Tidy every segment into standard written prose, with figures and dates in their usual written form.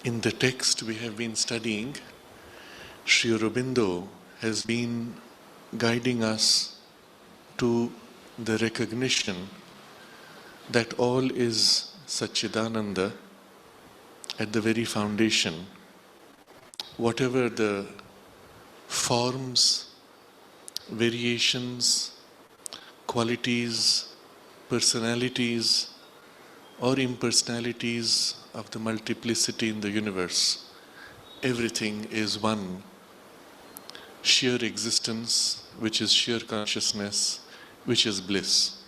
In the text we have been studying, Sri Aurobindo has been guiding us to the recognition that all is Satchidananda at the very foundation. Whatever the forms, variations, qualities, personalities, or impersonalities of the multiplicity in the universe, everything is one sheer existence, which is sheer consciousness, which is bliss.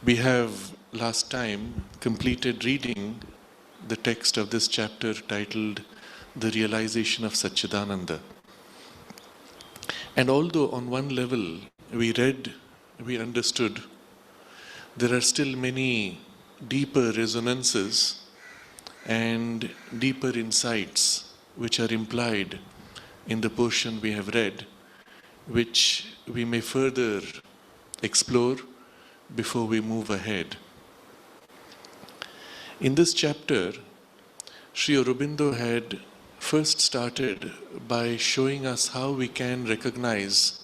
We have last time completed reading the text of this chapter titled The Realization of Satchidananda. And although on one level we read, we understood, there are still many deeper resonances and deeper insights which are implied in the portion we have read, which we may further explore before we move ahead. In this chapter, Sri Aurobindo had first started by showing us how we can recognize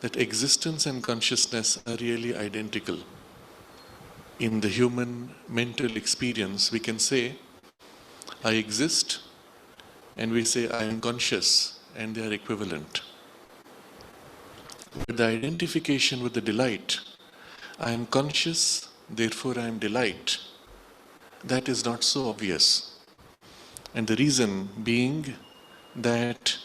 that existence and consciousness are really identical. In the human mental experience, we can say, I exist, and we say, I am conscious, and they are equivalent. But the identification with the delight, I am conscious, therefore I am delight, that is not so obvious. And the reason being that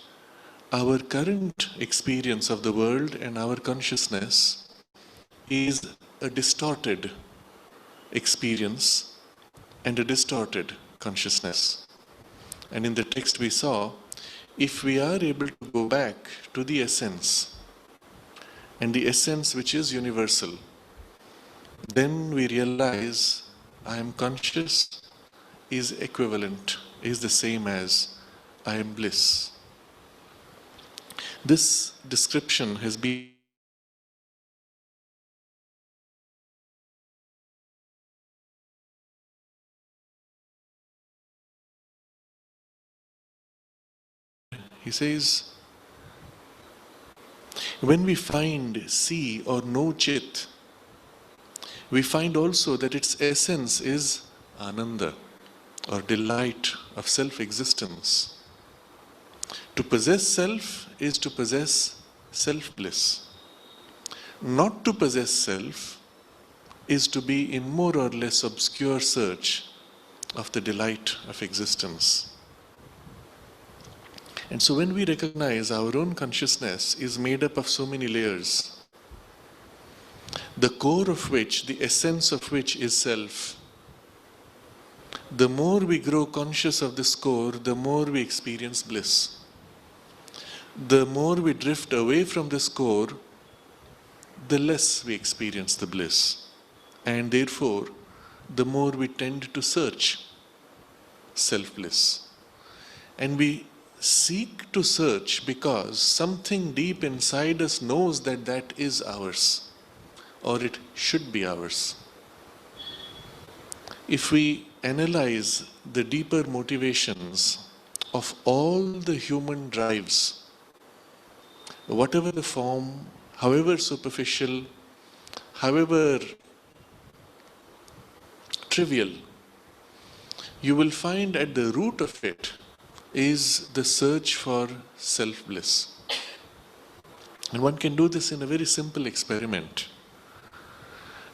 our current experience of the world and our consciousness is a distorted experience and a distorted consciousness. And in the text we saw, if we are able to go back to the essence, and the essence which is universal, then we realize I am conscious is equivalent, is the same as I am bliss. This description has been, he says, when we find see or know Chit, we find also that its essence is Ananda, or delight of self-existence. To possess self is to possess self-bliss. Not to possess self is to be in more or less obscure search of the delight of existence. And so when we recognize our own consciousness is made up of so many layers, the core of which, the essence of which is self, the more we grow conscious of this core, the more we experience bliss. The more we drift away from this core, the less we experience the bliss. And therefore, the more we tend to search self-bliss. And we seek to search because something deep inside us knows that that is ours, or it should be ours. If we analyze the deeper motivations of all the human drives, whatever the form, however superficial, however trivial, you will find at the root of it is the search for self-bliss. And one can do this in a very simple experiment.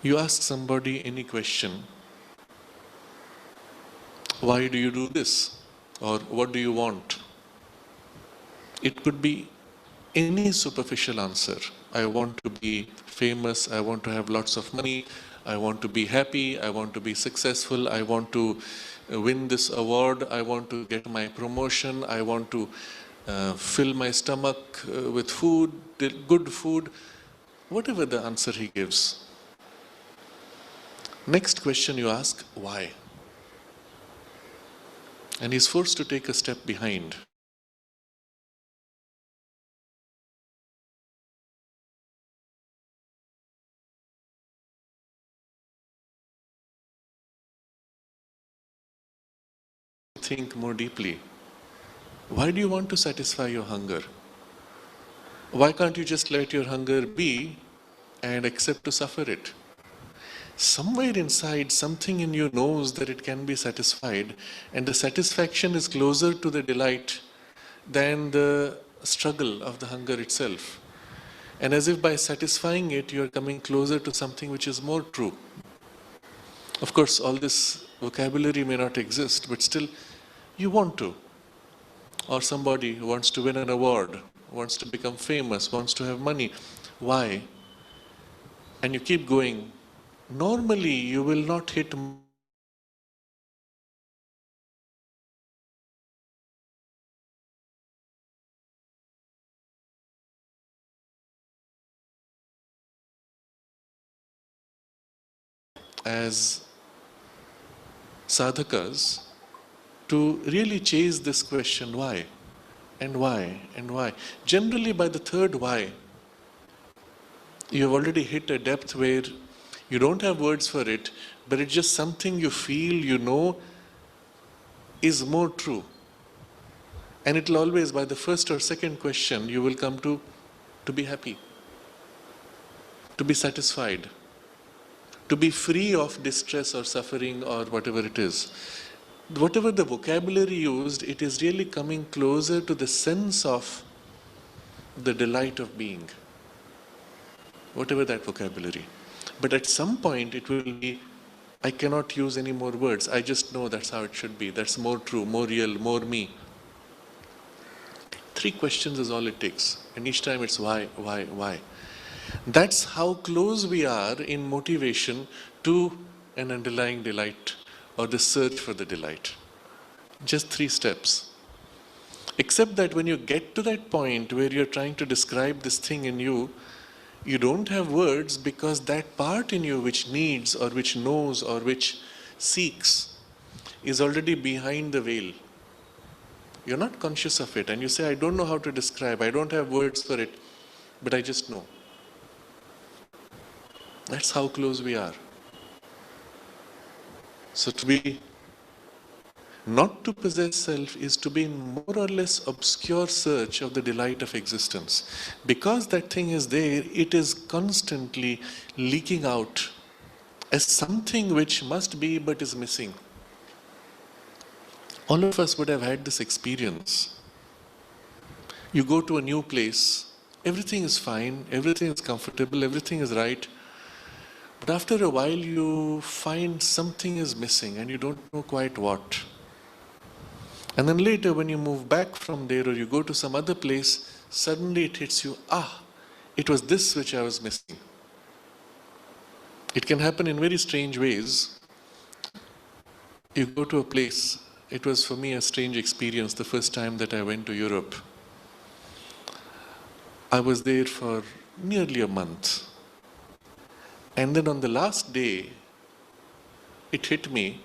You ask somebody any question, why do you do this? Or what do you want? It could be any superficial answer. I want to be famous, I want to have lots of money, I want to be happy, I want to be successful, I want to win this award, I want to get my promotion, I want to fill my stomach with food, good food, whatever the answer he gives. Next question you ask, why? And he's forced to take a step behind. think more deeply. Why do you want to satisfy your hunger? Why can't you just let your hunger be and accept to suffer it? Somewhere inside, something in you knows that it can be satisfied, and the satisfaction is closer to the delight than the struggle of the hunger itself. And as if by satisfying it, you are coming closer to something which is more true. Of course, all this vocabulary may not exist, but still, you want to. Or somebody who wants to win an award, wants to become famous, wants to have money. Why? And you keep going. Normally, you will not hit as sadhakas to really chase this question, why? And why? And why? Generally, by the third why, you have already hit a depth where you don't have words for it, but it's just something you feel, you know, is more true. And it'll always, by the first or second question, you will come to be happy, to be satisfied, to be free of distress or suffering or whatever it is. Whatever the vocabulary used, it is really coming closer to the sense of the delight of being. Whatever that vocabulary. But at some point it will be, I cannot use any more words. I just know that's how it should be. That's more true, more real, more me. 3 questions is all it takes. And each time it's why, why, why. That's how close we are in motivation to an underlying delight or the search for the delight. Just 3 steps. Except that when you get to that point where you're trying to describe this thing in you, you don't have words because that part in you which needs or which knows or which seeks is already behind the veil. You're not conscious of it and you say, I don't know how to describe, I don't have words for it, but I just know. That's how close we are. So to be, not to possess self is to be in more or less obscure search of the delight of existence. Because that thing is there, it is constantly leaking out as something which must be but is missing. All of us would have had this experience. You go to a new place, everything is fine, everything is comfortable, everything is right. But after a while you find something is missing and you don't know quite what. And then later when you move back from there or you go to some other place, suddenly it hits you, it was this which I was missing. It can happen in very strange ways. You go to a place, it was for me a strange experience the first time that I went to Europe. I was there for nearly a month. And then on the last day, it hit me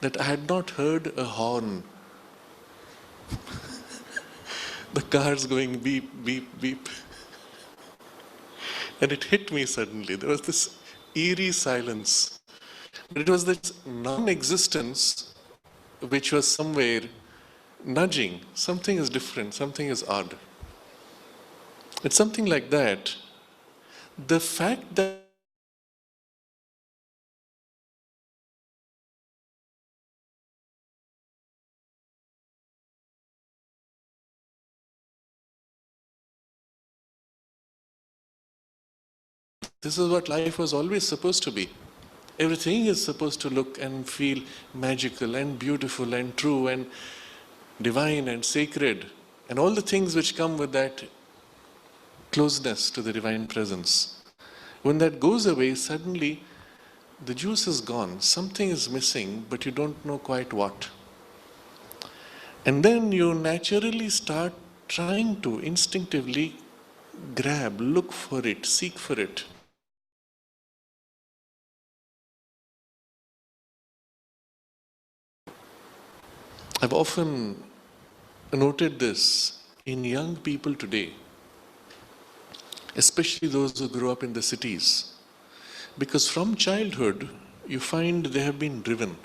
that I had not heard a horn. The cars going beep, beep, beep. And it hit me suddenly. There was this eerie silence. But it was this non-existence which was somewhere nudging. Something is different, something is odd. It's something like that. The fact that this is what life was always supposed to be. Everything is supposed to look and feel magical and beautiful and true and divine and sacred and all the things which come with that closeness to the divine presence. When that goes away, suddenly the juice is gone. Something is missing, but you don't know quite what. And then you naturally start trying to instinctively grab, look for it, seek for it. I've often noted this in young people today, especially those who grow up in the cities. Because from childhood, you find they have been driven.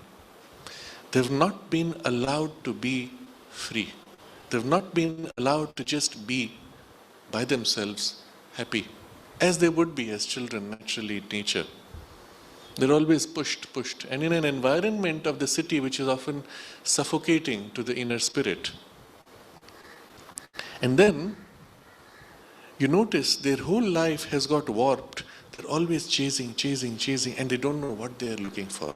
They've not been allowed to be free. They've not been allowed to just be by themselves happy, as they would be as children naturally in nature. They're always pushed, and in an environment of the city which is often suffocating to the inner spirit. And then you notice their whole life has got warped. They're always chasing, and they don't know what they're looking for.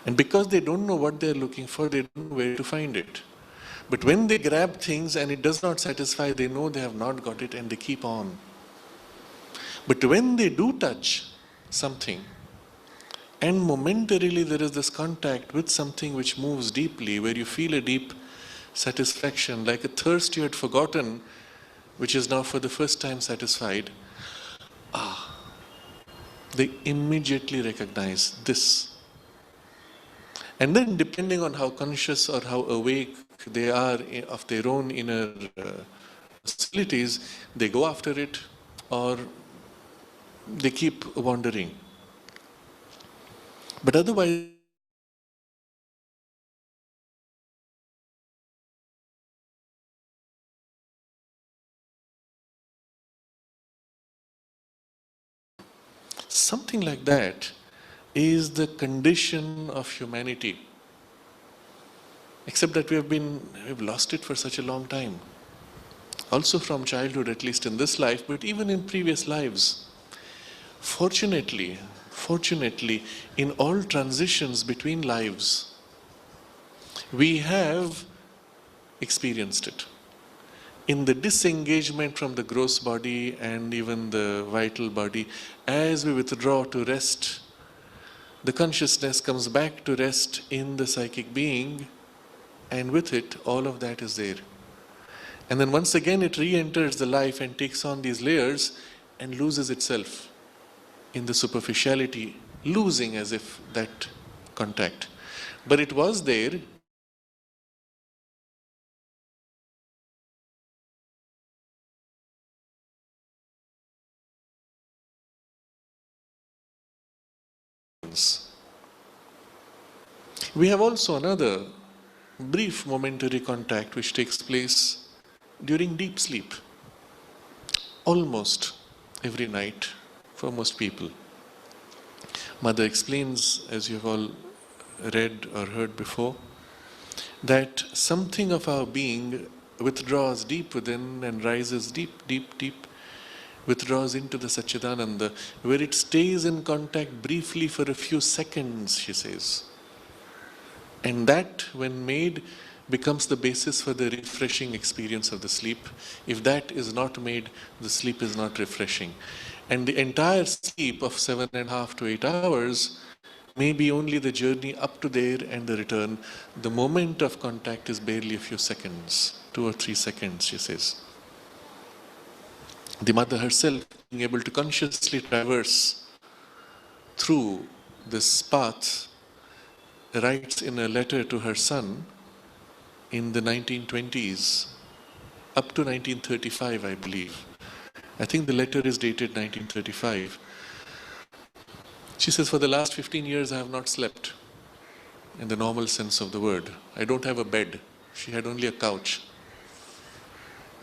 And because they don't know what they're looking for, they don't know where to find it. But when they grab things and it does not satisfy, they know they have not got it and they keep on. But when they do touch something, and momentarily there is this contact with something which moves deeply, where you feel a deep satisfaction, like a thirst you had forgotten, which is now for the first time satisfied, they immediately recognize this. And then depending on how conscious or how awake they are of their own inner facilities, they go after it or they keep wandering. But otherwise, something like that is the condition of humanity. Except that we've lost it for such a long time. Also from childhood, at least in this life, but even in previous lives. Fortunately, in all transitions between lives, we have experienced it. In the disengagement from the gross body and even the vital body, as we withdraw to rest, the consciousness comes back to rest in the psychic being, and with it, all of that is there. And then once again it re-enters the life and takes on these layers and loses itself in the superficiality, losing as if that contact. But it was there. We have also another brief momentary contact which takes place during deep sleep, almost every night for most people. Mother explains, as you have all read or heard before, that something of our being withdraws deep within and rises deep, withdraws into the Satchidananda, where it stays in contact briefly for a few seconds, she says. And that, when made, becomes the basis for the refreshing experience of the sleep. If that is not made, the sleep is not refreshing. And the entire sleep of 7.5 to 8 hours may be only the journey up to there and the return. The moment of contact is barely a few seconds, 2 or 3 seconds, she says. The mother herself, being able to consciously traverse through this path, writes in a letter to her son in the 1920s, up to 1935, I believe. I think the letter is dated 1935. She says, for the last 15 years I have not slept in the normal sense of the word. I don't have a bed. She had only a couch.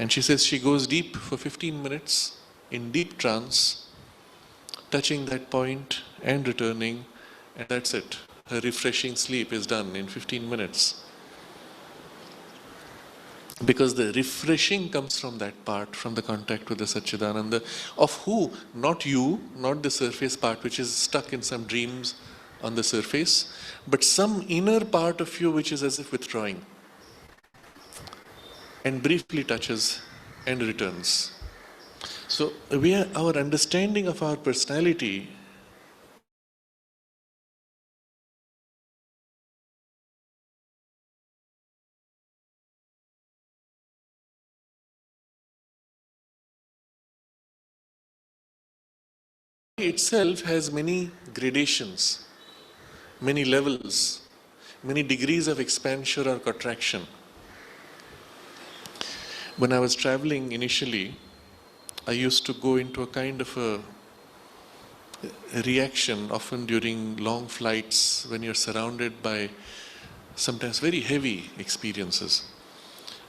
And she says she goes deep for 15 minutes in deep trance, touching that point and returning, and that's it. Her refreshing sleep is done in 15 minutes. Because the refreshing comes from that part, from the contact with the Satchidananda, of who? Not you, not the surface part which is stuck in some dreams on the surface, but some inner part of you which is as if withdrawing and briefly touches and returns. So our understanding of our personality itself has many gradations, many levels, many degrees of expansion or contraction. When I was traveling initially, I used to go into a kind of a reaction often during long flights when you're surrounded by sometimes very heavy experiences.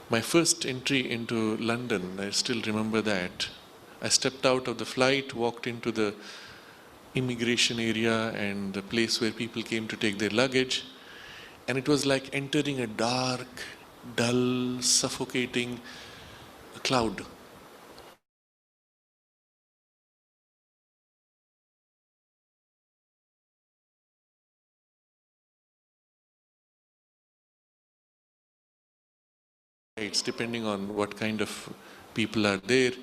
My first entry into London, I still remember that. I stepped out of the flight, walked into the immigration area and the place where people came to take their luggage, and it was like entering a dark, dull, suffocating cloud. It's depending on what kind of people are there.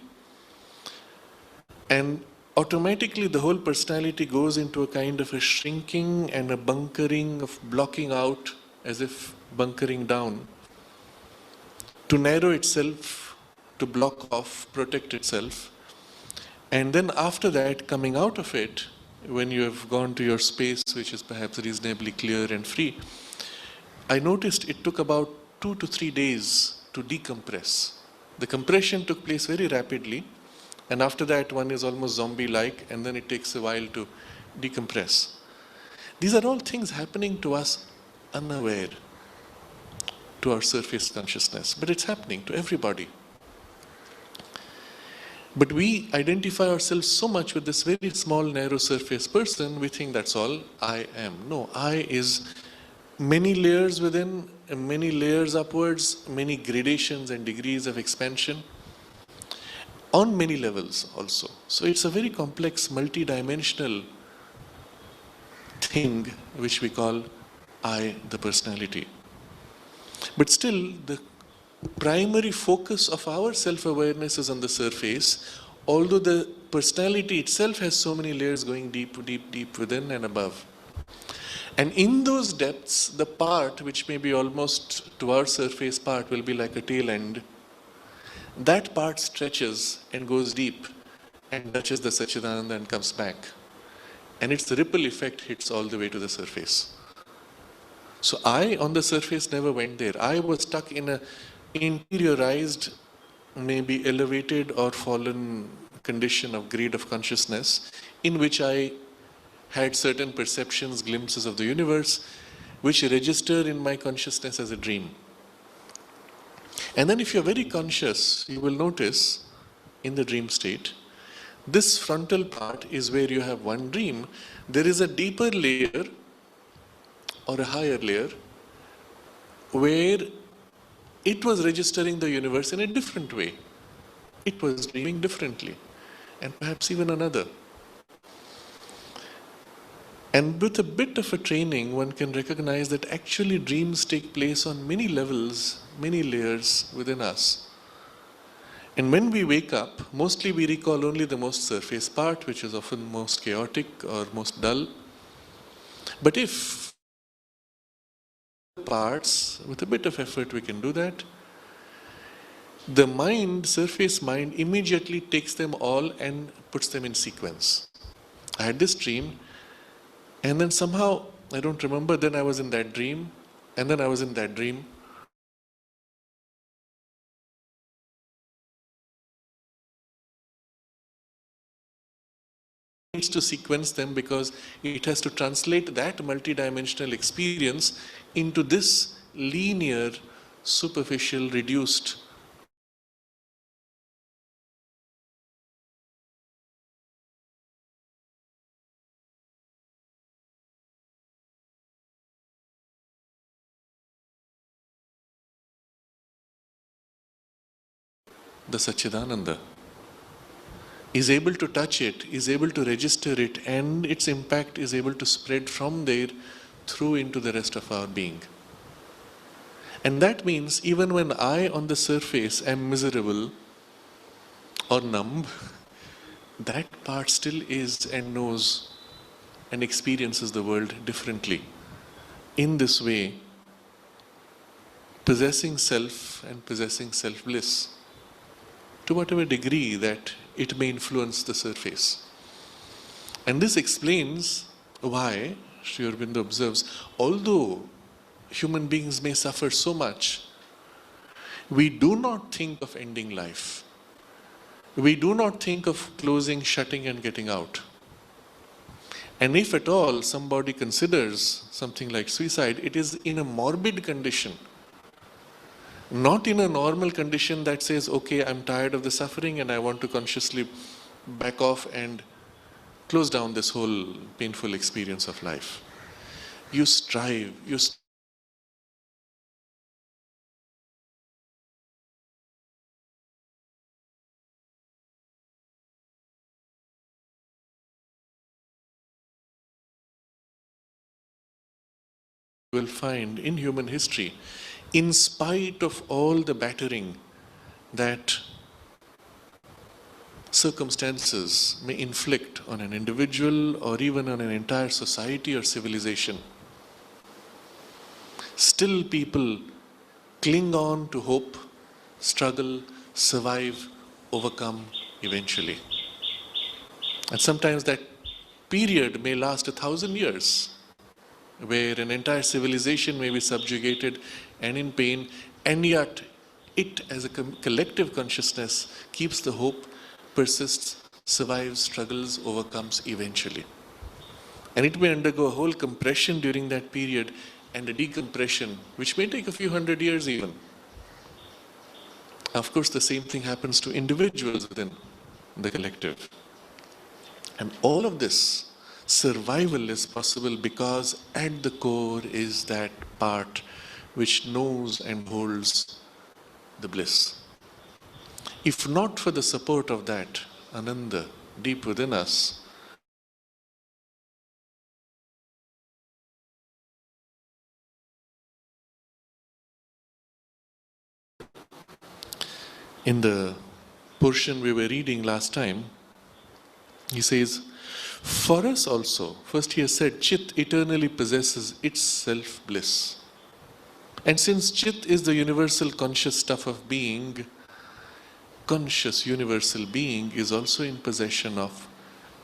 And automatically the whole personality goes into a kind of a shrinking and a bunkering of blocking out, as if bunkering down, to narrow itself, to block off, protect itself. And then after that, coming out of it, when you have gone to your space, which is perhaps reasonably clear and free, I noticed it took about 2 to 3 days to decompress. The compression took place very rapidly, and after that one is almost zombie-like, and then it takes a while to decompress. These are all things happening to us unaware, to our surface consciousness, but it's happening to everybody. But we identify ourselves so much with this very small, narrow surface person, we think that's all I am. No, I is many layers within, many layers upwards, many gradations and degrees of expansion, on many levels also. So it's a very complex, multi-dimensional thing which we call I, the personality. But still, the primary focus of our self-awareness is on the surface, although the personality itself has so many layers going deep, deep, deep within and above. And in those depths, the part which may be almost to our surface part will be like a tail end. That part stretches and goes deep and touches the Satchidananda and comes back. And its ripple effect hits all the way to the surface. So I, on the surface, never went there. I was stuck in a interiorized, maybe elevated or fallen condition of grade of consciousness, in which I had certain perceptions, glimpses of the universe, which register in my consciousness as a dream. And then if you're very conscious, you will notice in the dream state, this frontal part is where you have one dream. There is a deeper layer or a higher layer where it was registering the universe in a different way. It was dreaming differently, and perhaps even another. And with a bit of a training, one can recognize that actually dreams take place on many levels, many layers within us. And when we wake up, mostly we recall only the most surface part, which is often most chaotic or most dull. But if parts, with a bit of effort we can do that, the mind, surface mind, immediately takes them all and puts them in sequence. I had this dream, and then somehow, I don't remember, then I was in that dream, and then I was in that dream. It needs to sequence them because it has to translate that multidimensional experience into this linear, superficial, reduced the Satchidananda, is able to touch it, is able to register it, and its impact is able to spread from there through into the rest of our being. And that means even when I on the surface am miserable or numb, that part still is and knows and experiences the world differently. In this way, possessing self and possessing self-bliss, to whatever degree that it may influence the surface. And this explains why, Sri Aurobindo observes, although human beings may suffer so much, we do not think of ending life. We do not think of closing, shutting and getting out. And if at all somebody considers something like suicide, it is in a morbid condition, not in a normal condition that says, okay, I'm tired of the suffering and I want to consciously back off and close down this whole painful experience of life. You strive, will find in human history, in spite of all the battering that circumstances may inflict on an individual or even on an entire society or civilization, still people cling on to hope, struggle, survive, overcome eventually. And sometimes that period may last 1,000 years, where an entire civilization may be subjugated and in pain, and yet it as a collective consciousness keeps the hope, persists, survives, struggles, overcomes eventually. And it may undergo a whole compression during that period and a decompression, which may take a few hundred years even. Of course, the same thing happens to individuals within the collective. And all of this survival is possible because at the core is that part which knows and holds the bliss. If not for the support of that Ananda deep within us, in the portion we were reading last time, he says, for us also, first he has said, Chit eternally possesses its self-bliss. And since Chit is the universal conscious stuff of being, conscious universal being is also in possession of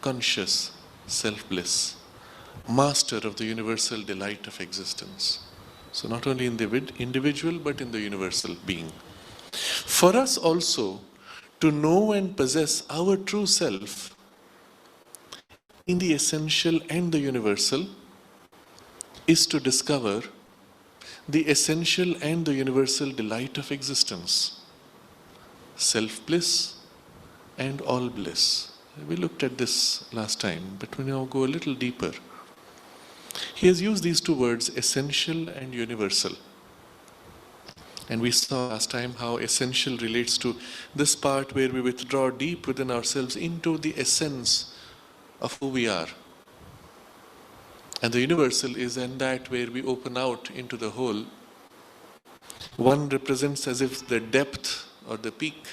conscious self-bliss, master of the universal delight of existence. So not only in the individual, but in the universal being. For us also, to know and possess our true self in the essential and the universal is to discover the essential and the universal delight of existence, self-bliss and all bliss. We looked at this last time, but we now go a little deeper. He has used these two words, essential and universal. And we saw last time how essential relates to this part where we withdraw deep within ourselves into the essence of who we are. And the universal is in that where we open out into the whole. One represents as if the depth or the peak,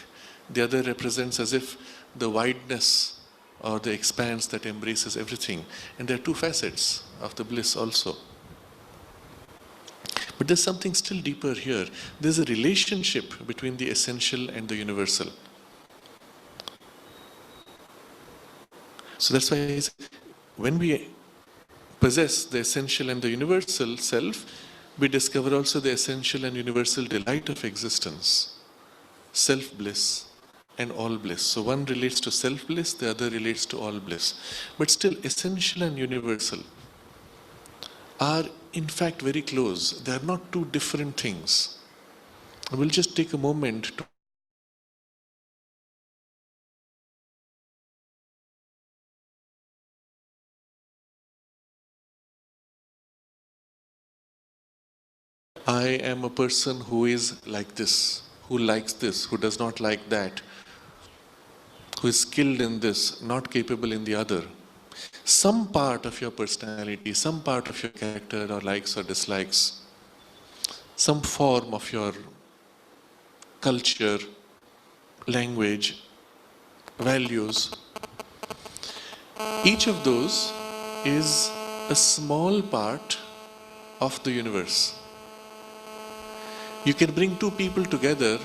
the other represents as if the wideness or the expanse that embraces everything. And there are two facets of the bliss also. But there's something still deeper here. There's a relationship between the essential and the universal. So that's why when we possess the essential and the universal self, we discover also the essential and universal delight of existence, self-bliss and all bliss. So one relates to self-bliss, the other relates to all bliss. But still, essential and universal are in fact very close. They are not two different things. We'll just take a moment to I am a person who is like this, who likes this, who does not like that, who is skilled in this, not capable in the other. Some part of your personality, some part of your character or likes or dislikes, some form of your culture, language, values, each of those is a small part of the universe. You can bring two people together,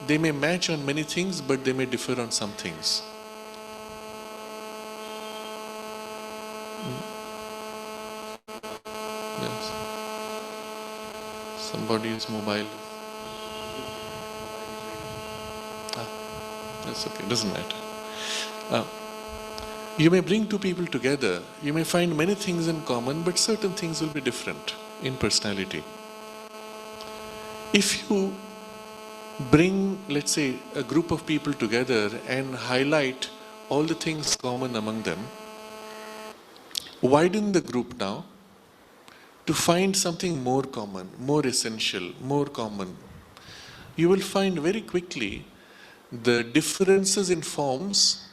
they may match on many things, but they may differ on some things. Yes. Somebody is mobile. That's okay, doesn't matter. You may bring two people together, you may find many things in common, but certain things will be different in personality. If you bring, let's say, a group of people together and highlight all the things common among them, widen the group now to find something more common, more essential, more common, you will find very quickly the differences in forms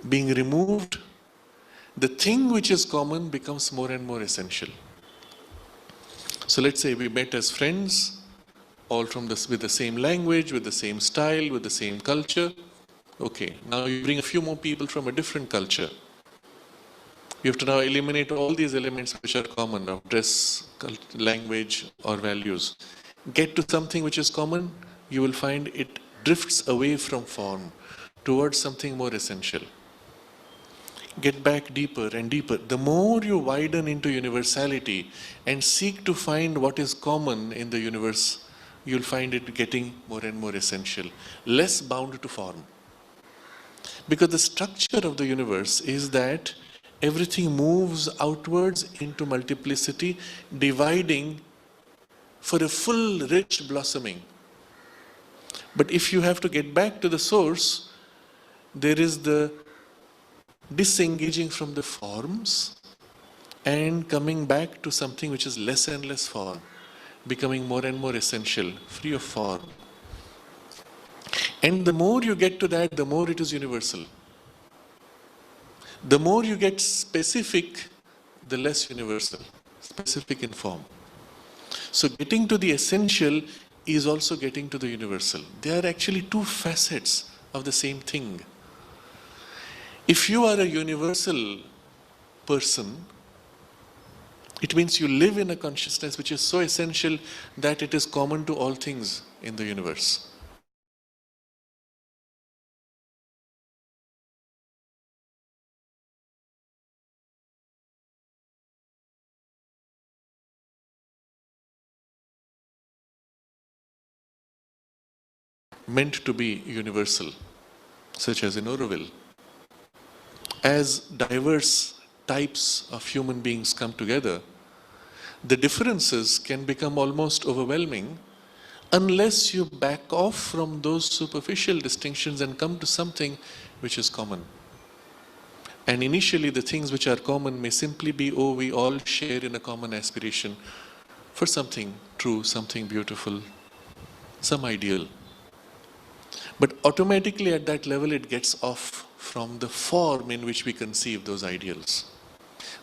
being removed. The thing which is common becomes more and more essential. So let's say we met as friends, all from this, with the same language, with the same style, with the same culture. Okay, now you bring a few more people from a different culture. You have to now eliminate all these elements which are common of dress, language, or values. Get to something which is common, you will find it drifts away from form towards something more essential. Get back deeper and deeper. The more you widen into universality and seek to find what is common in the universe, you'll find it getting more and more essential, less bound to form. Because the structure of the universe is that everything moves outwards into multiplicity, dividing for a full, rich blossoming. But if you have to get back to the source, there is the disengaging from the forms and coming back to something which is less and less form, becoming more and more essential, free of form. And the more you get to that, the more it is universal. The more you get specific, the less universal, specific in form. So getting to the essential is also getting to the universal. They are actually two facets of the same thing. If you are a universal person, it means you live in a consciousness which is so essential that it is common to all things in the universe. Meant to be universal, such as in Auroville. As diverse types of human beings come together, the differences can become almost overwhelming unless you back off from those superficial distinctions and come to something which is common. And initially the things which are common may simply be, oh, we all share in a common aspiration for something true, something beautiful, some ideal. But automatically at that level it gets off from the form in which we conceive those ideals.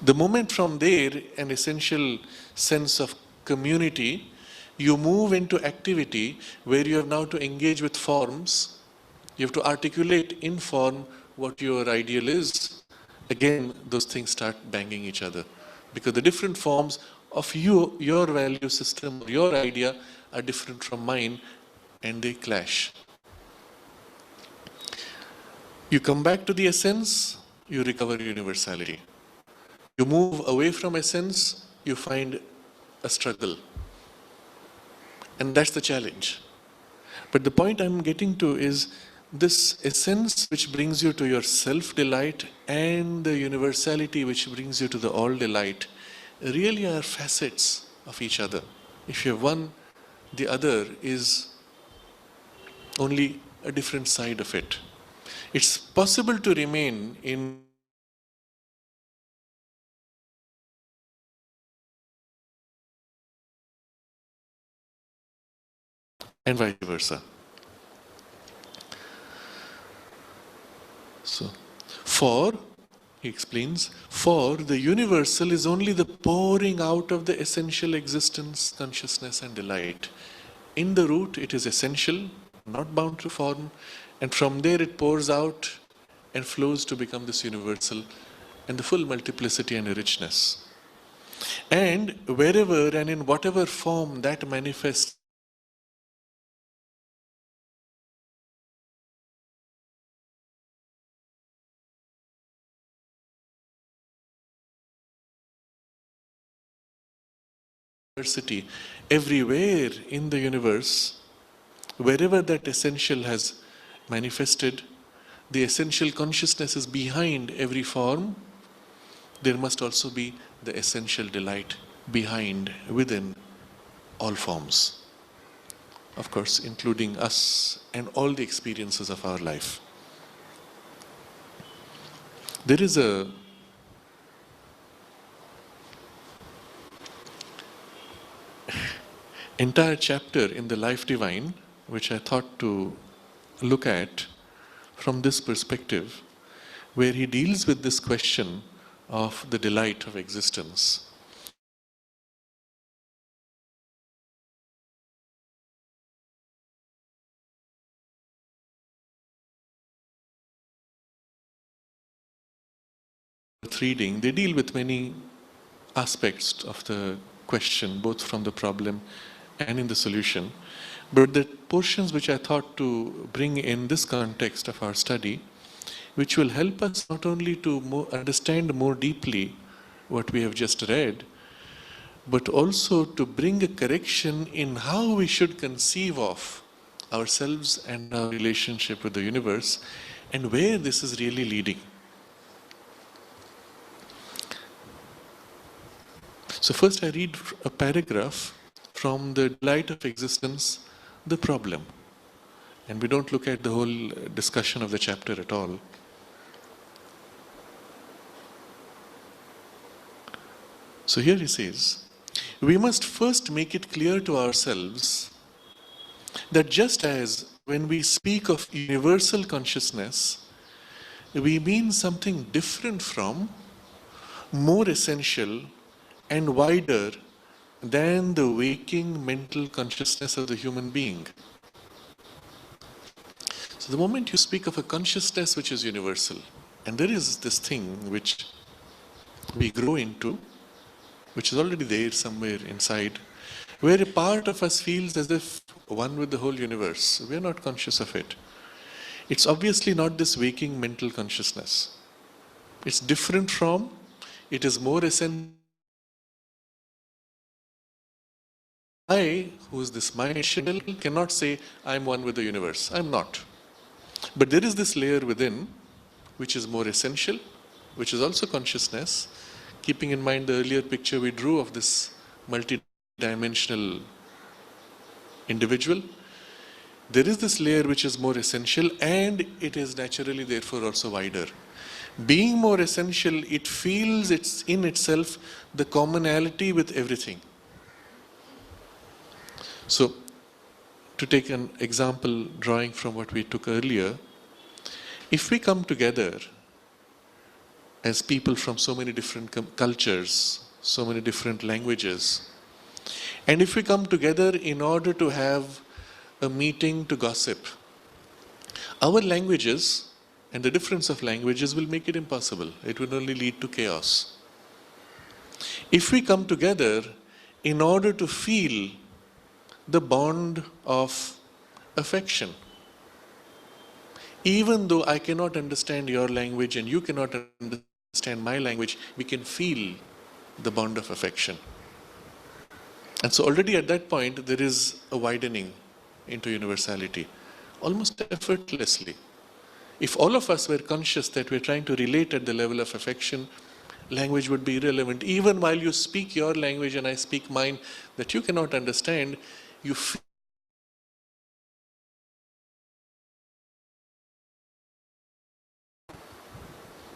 The moment from there, an essential sense of community, you move into activity where you have now to engage with forms. You have to articulate in form what your ideal is. Again, those things start banging each other because the different forms of your value system, your idea are different from mine and they clash. You come back to the essence, you recover universality. You move away from essence, you find a struggle. And that's the challenge. But the point I'm getting to is this essence which brings you to your self-delight and the universality which brings you to the all-delight really are facets of each other. If you have one, the other is only a different side of it. It's possible to remain in and vice versa. So, he explains, for the universal is only the pouring out of the essential existence, consciousness and delight. In the root it is essential, not bound to form, and from there it pours out and flows to become this universal and the full multiplicity and richness. And wherever and in whatever form that manifests, diversity everywhere in the universe, wherever that essential has manifested, the essential consciousness is behind every form, there must also be the essential delight behind, within all forms. Of course, including us and all the experiences of our life. There is a entire chapter in the Life Divine, which I thought to look at from this perspective, where he deals with this question of the delight of existence. Reading, they deal with many aspects of the question, both from the problem and in the solution. But the portions which I thought to bring in this context of our study, which will help us not only to understand more deeply what we have just read, but also to bring a correction in how we should conceive of ourselves and our relationship with the universe, and where this is really leading. So first I read a paragraph from the Delight of Existence, the Problem. And we don't look at the whole discussion of the chapter at all. So here he says, we must first make it clear to ourselves that just as when we speak of universal consciousness, we mean something different from, more essential and wider than the waking mental consciousness of the human being. So the moment you speak of a consciousness which is universal, and there is this thing which we grow into, which is already there somewhere inside, where a part of us feels as if one with the whole universe. We are not conscious of it. It's obviously not this waking mental consciousness. It's different from, it is more essential. I, who is this mind, cannot say, I'm one with the universe. I'm not. But there is this layer within, which is more essential, which is also consciousness, keeping in mind the earlier picture we drew of this multi-dimensional individual. There is this layer which is more essential, and it is naturally therefore also wider. Being more essential, it feels it's in itself the commonality with everything. So, to take an example drawing from what we took earlier, if we come together as people from so many different cultures, so many different languages, and if we come together in order to have a meeting to gossip, our languages and the difference of languages will make it impossible. It will only lead to chaos. If we come together in order to feel the bond of affection, even though I cannot understand your language and you cannot understand my language, we can feel the bond of affection. And so already at that point, there is a widening into universality, almost effortlessly. If all of us were conscious that we're trying to relate at the level of affection, language would be irrelevant. Even while you speak your language and I speak mine that you cannot understand, you feel.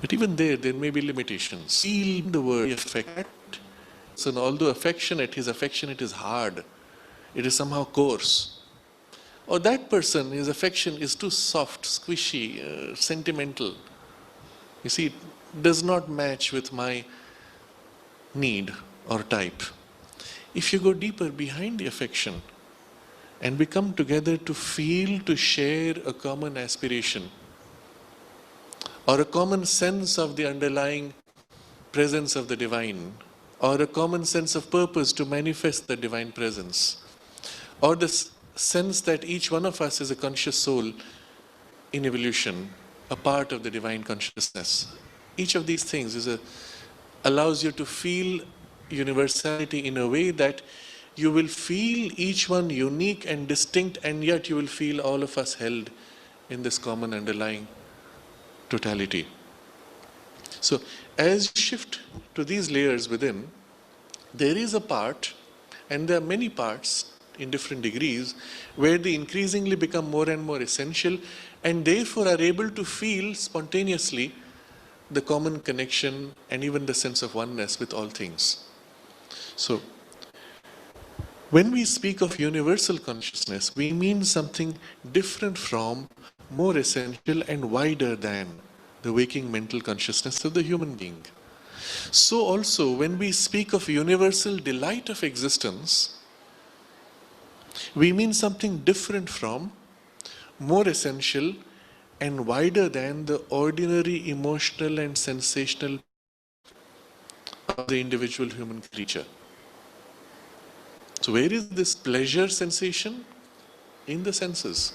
But even there may be limitations. Feel the word affect. So although affectionate, his affectionate is hard. It is somehow coarse. Or that person, his affection is too soft, squishy, sentimental. You see, it does not match with my need or type. If you go deeper behind the affection and we come together to feel, to share a common aspiration or a common sense of the underlying presence of the divine, or a common sense of purpose to manifest the divine presence, or the sense that each one of us is a conscious soul in evolution, a part of the divine consciousness. Each of these things allows you to feel universality in a way that you will feel each one unique and distinct, and yet you will feel all of us held in this common underlying totality. So as you shift to these layers within, there is a part, and there are many parts in different degrees, where they increasingly become more and more essential, and therefore are able to feel spontaneously the common connection and even the sense of oneness with all things. So, when we speak of universal consciousness, we mean something different from, more essential and wider than the waking mental consciousness of the human being. So also, when we speak of universal delight of existence, we mean something different from, more essential and wider than the ordinary emotional and sensational of the individual human creature. So where is this pleasure sensation? In the senses.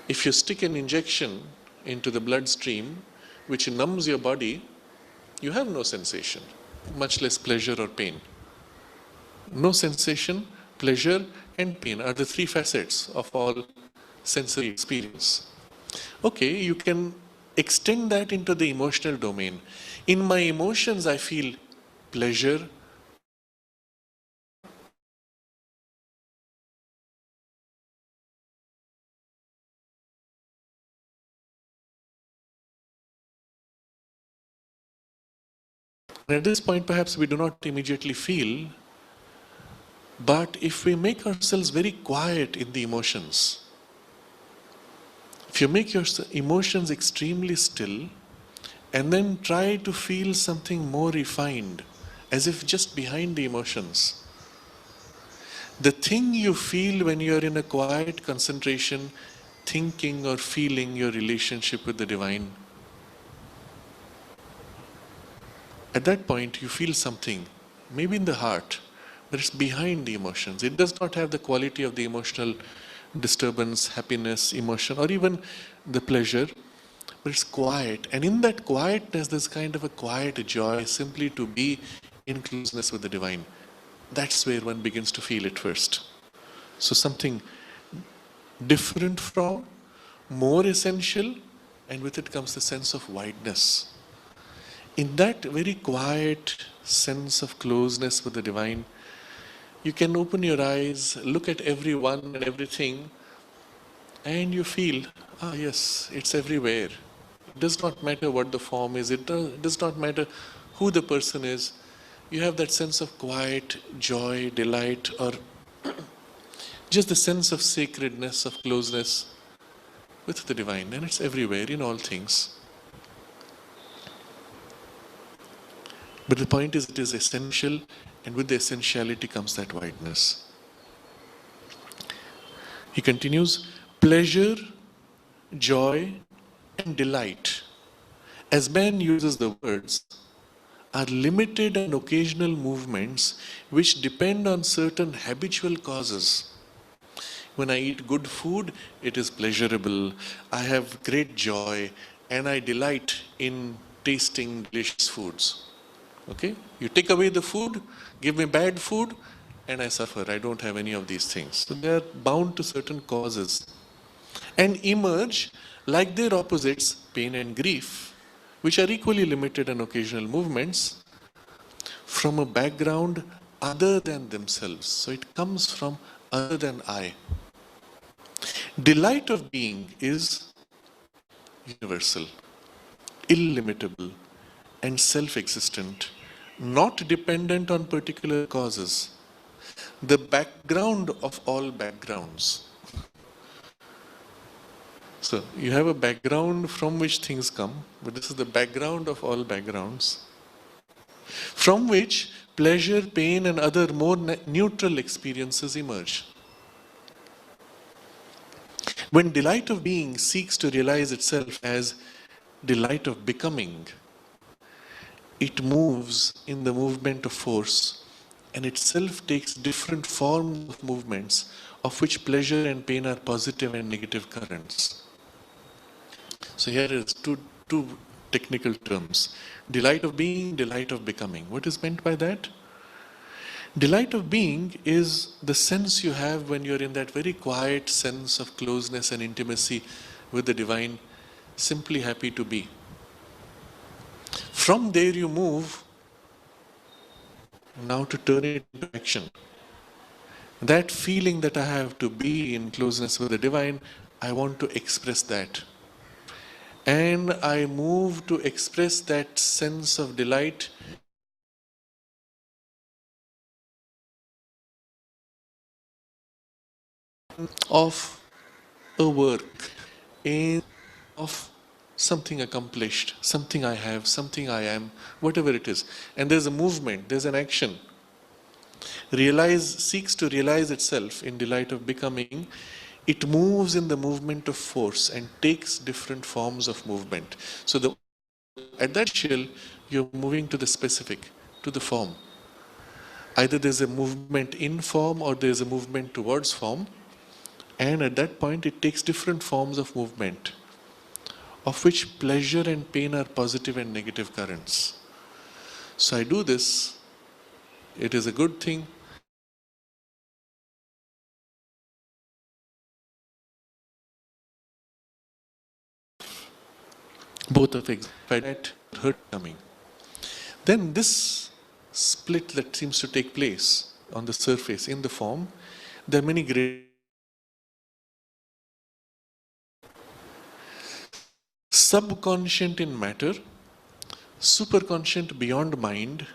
If you stick an injection into the bloodstream which numbs your body, you have no sensation, much less pleasure or pain. No sensation, pleasure and pain are the three facets of all sensory experience. Okay, you can extend that into the emotional domain. In my emotions, I feel pleasure, and at this point perhaps we do not immediately feel, but if we make ourselves very quiet in the emotions, if you make your emotions extremely still and then try to feel something more refined, as if just behind the emotions, the thing you feel when you're in a quiet concentration, thinking or feeling your relationship with the divine, at that point you feel something, maybe in the heart, but it's behind the emotions. It does not have the quality of the emotional disturbance, happiness, emotion, or even the pleasure, but it's quiet. And in that quietness, there's kind of a quiet joy simply to be in closeness with the divine. That's where one begins to feel it first. So something different from, more essential, and with it comes the sense of wideness. In that very quiet sense of closeness with the divine, you can open your eyes, look at everyone and everything, and you feel, ah yes, it's everywhere. It does not matter what the form is, it does not matter who the person is. You have that sense of quiet joy, delight, or just the sense of sacredness, of closeness with the divine, and it's everywhere in all things. But the point is, it is essential, and with the essentiality comes that wideness. He continues, pleasure, joy, and delight, as man uses the words, are limited and occasional movements which depend on certain habitual causes. When I eat good food, it is pleasurable, I have great joy, and I delight in tasting delicious foods. Okay? You take away the food, give me bad food, and I suffer. I don't have any of these things. So they are bound to certain causes and emerge like their opposites, pain and grief, which are equally limited and occasional movements, from a background other than themselves. So it comes from other than I. Delight of being is universal, illimitable, and self-existent, not dependent on particular causes. The background of all backgrounds. So you have a background from which things come, but this is the background of all backgrounds, from which pleasure, pain, and other more neutral experiences emerge. When delight of being seeks to realize itself as delight of becoming, it moves in the movement of force and itself takes different forms of movements, of which pleasure and pain are positive and negative currents. So here is two technical terms. Delight of being, delight of becoming. What is meant by that? Delight of being is the sense you have when you're in that very quiet sense of closeness and intimacy with the divine, simply happy to be. From there you move now to turn it into action. That feeling that I have to be in closeness with the divine, I want to express that. And I move to express that sense of delight of a work, of something accomplished, something I have, something I am, whatever it is. And there's a movement, there's an action. Seeks to realize itself in delight of becoming. It moves in the movement of force and takes different forms of movement. So at that shell, you're moving to the specific, to the form. Either there's a movement in form or there's a movement towards form. And at that point, it takes different forms of movement, of which pleasure and pain are positive and negative currents. So I do this. It is a good thing. Both of that hurt coming. Then this split that seems to take place on the surface in the form, there are many great subconscient in matter, superconscient beyond mind.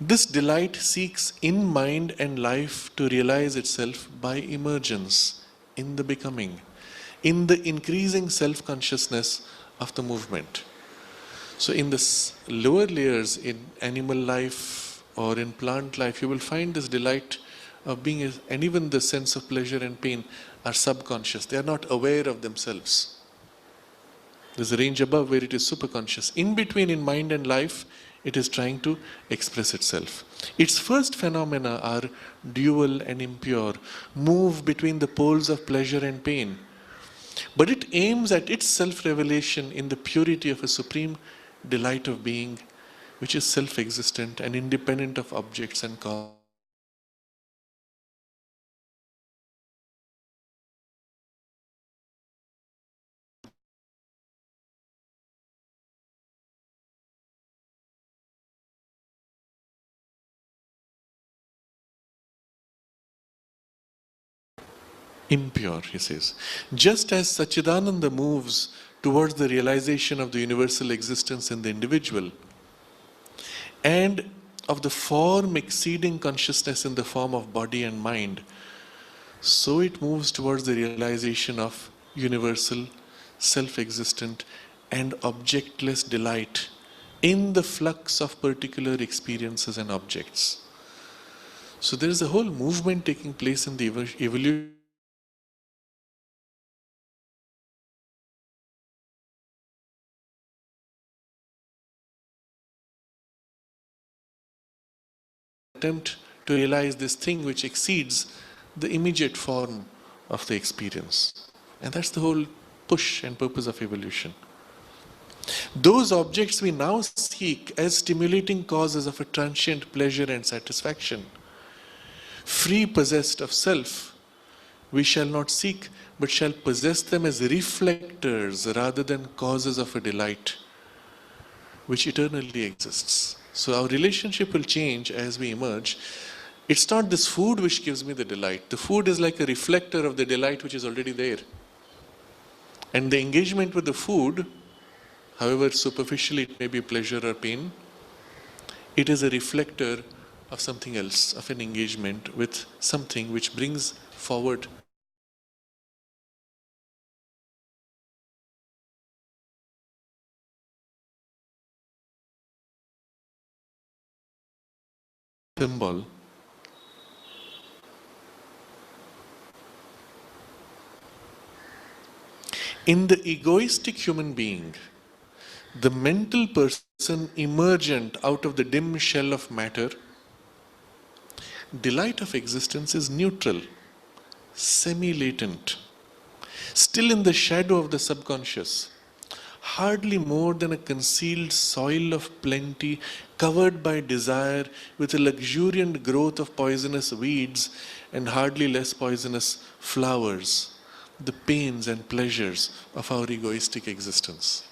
This delight seeks in mind and life to realize itself by emergence, in the becoming, in the increasing self-consciousness of the movement. So in the lower layers in animal life or in plant life, you will find this delight of being, and even the sense of pleasure and pain are subconscious. They are not aware of themselves. There's a range above where it is superconscious. In between, in mind and life, it is trying to express itself. Its first phenomena are dual and impure, move between the poles of pleasure and pain. But it aims at its self-revelation in the purity of a supreme delight of being, which is self-existent and independent of objects and causes. Impure, he says. Just as Satchidananda moves towards the realization of the universal existence in the individual and of the form exceeding consciousness in the form of body and mind, so it moves towards the realization of universal, self-existent and objectless delight in the flux of particular experiences and objects. So there is a whole movement taking place in the evolution attempt to realize this thing which exceeds the immediate form of the experience. And that's the whole push and purpose of evolution. Those objects we now seek as stimulating causes of a transient pleasure and satisfaction, free possessed of self, we shall not seek, but shall possess them as reflectors rather than causes of a delight, which eternally exists. So our relationship will change as we emerge. It's not this food which gives me the delight. The food is like a reflector of the delight which is already there. And the engagement with the food, however superficially it may be pleasure or pain, it is a reflector of something else, of an engagement with something which brings forward symbol. In the egoistic human being, the mental person emergent out of the dim shell of matter, delight of existence is neutral, semi-latent, still in the shadow of the subconscious, hardly more than a concealed soil of plenty covered by desire with a luxuriant growth of poisonous weeds and hardly less poisonous flowers. the pains and pleasures of our egoistic existence.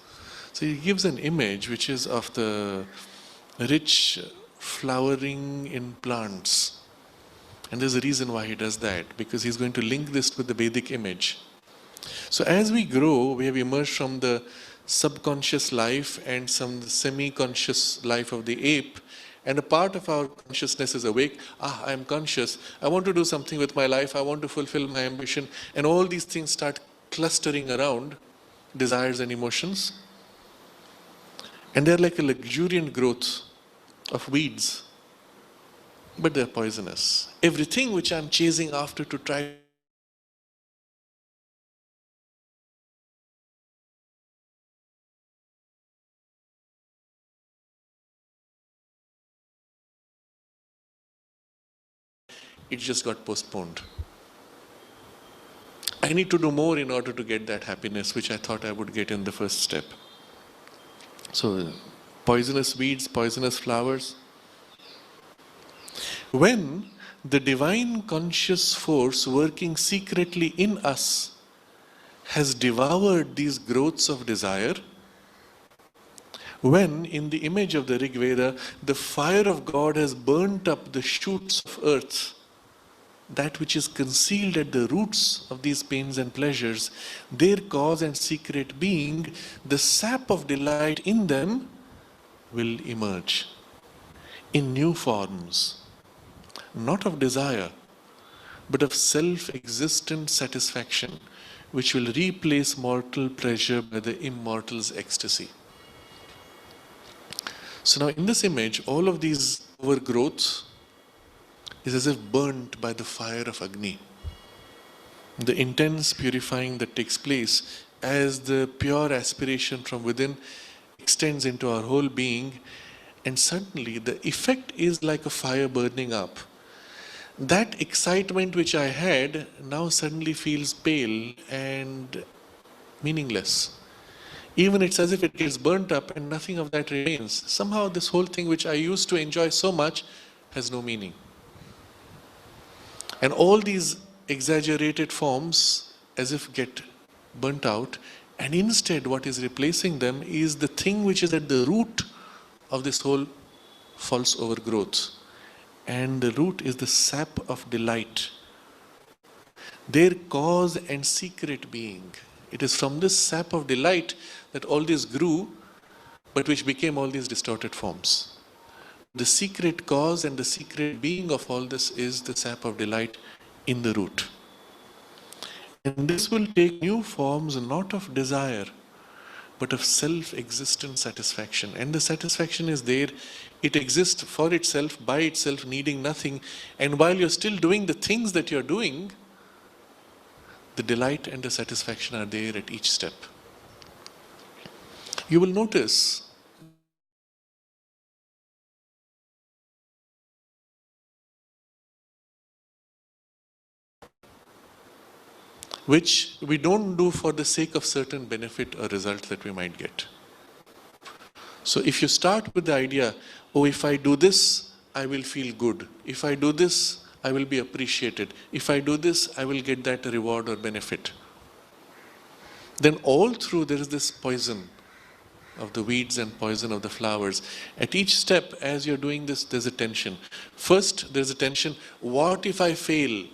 So he gives an image which is of the rich flowering in plants. And there's a reason why he does that, because he's going to link this with the Vedic image. So as we grow, we have emerged from the subconscious life and some semi-conscious life of the ape, and a part of our consciousness is awake. I am conscious. I want to do something with my life. I want to fulfill my ambition. And all these things start clustering around desires and emotions. And they're like a luxuriant growth of weeds. But they're poisonous. Everything which I'm chasing after to try it just got postponed. I need to do more in order to get that happiness which I thought I would get in the first step. So, poisonous weeds, poisonous flowers. When the divine conscious force working secretly in us has devoured these growths of desire, when in the image of the Rig Veda, the fire of God has burnt up the shoots of earth, that which is concealed at the roots of these pains and pleasures, their cause and secret being, the sap of delight in them will emerge in new forms, not of desire, but of self-existent satisfaction, which will replace mortal pleasure by the immortal's ecstasy. So now in this image, all of these overgrowths is as if burnt by the fire of Agni. The intense purifying that takes place as the pure aspiration from within extends into our whole being, and suddenly the effect is like a fire burning up. That excitement which I had now suddenly feels pale and meaningless. Even it's as if it gets burnt up and nothing of that remains. Somehow this whole thing which I used to enjoy so much has no meaning. And all these exaggerated forms as if get burnt out, and instead what is replacing them is the thing which is at the root of this whole false overgrowth. And the root is the sap of delight, their cause and secret being. It is from this sap of delight that all this grew, but which became all these distorted forms. The secret cause and the secret being of all this is the sap of delight in the root. And this will take new forms not of desire, but of self-existent satisfaction. And the satisfaction is there. It exists for itself, by itself, needing nothing. And while you're still doing the things that you're doing, the delight and the satisfaction are there at each step. You will notice which we don't do for the sake of certain benefit or result that we might get. So if you start with the idea, oh, if I do this, I will feel good. If I do this, I will be appreciated. If I do this, I will get that reward or benefit. Then all through there is this poison of the weeds and poison of the flowers. At each step, as you're doing this, there's a tension. First, there's a tension. What if I fail?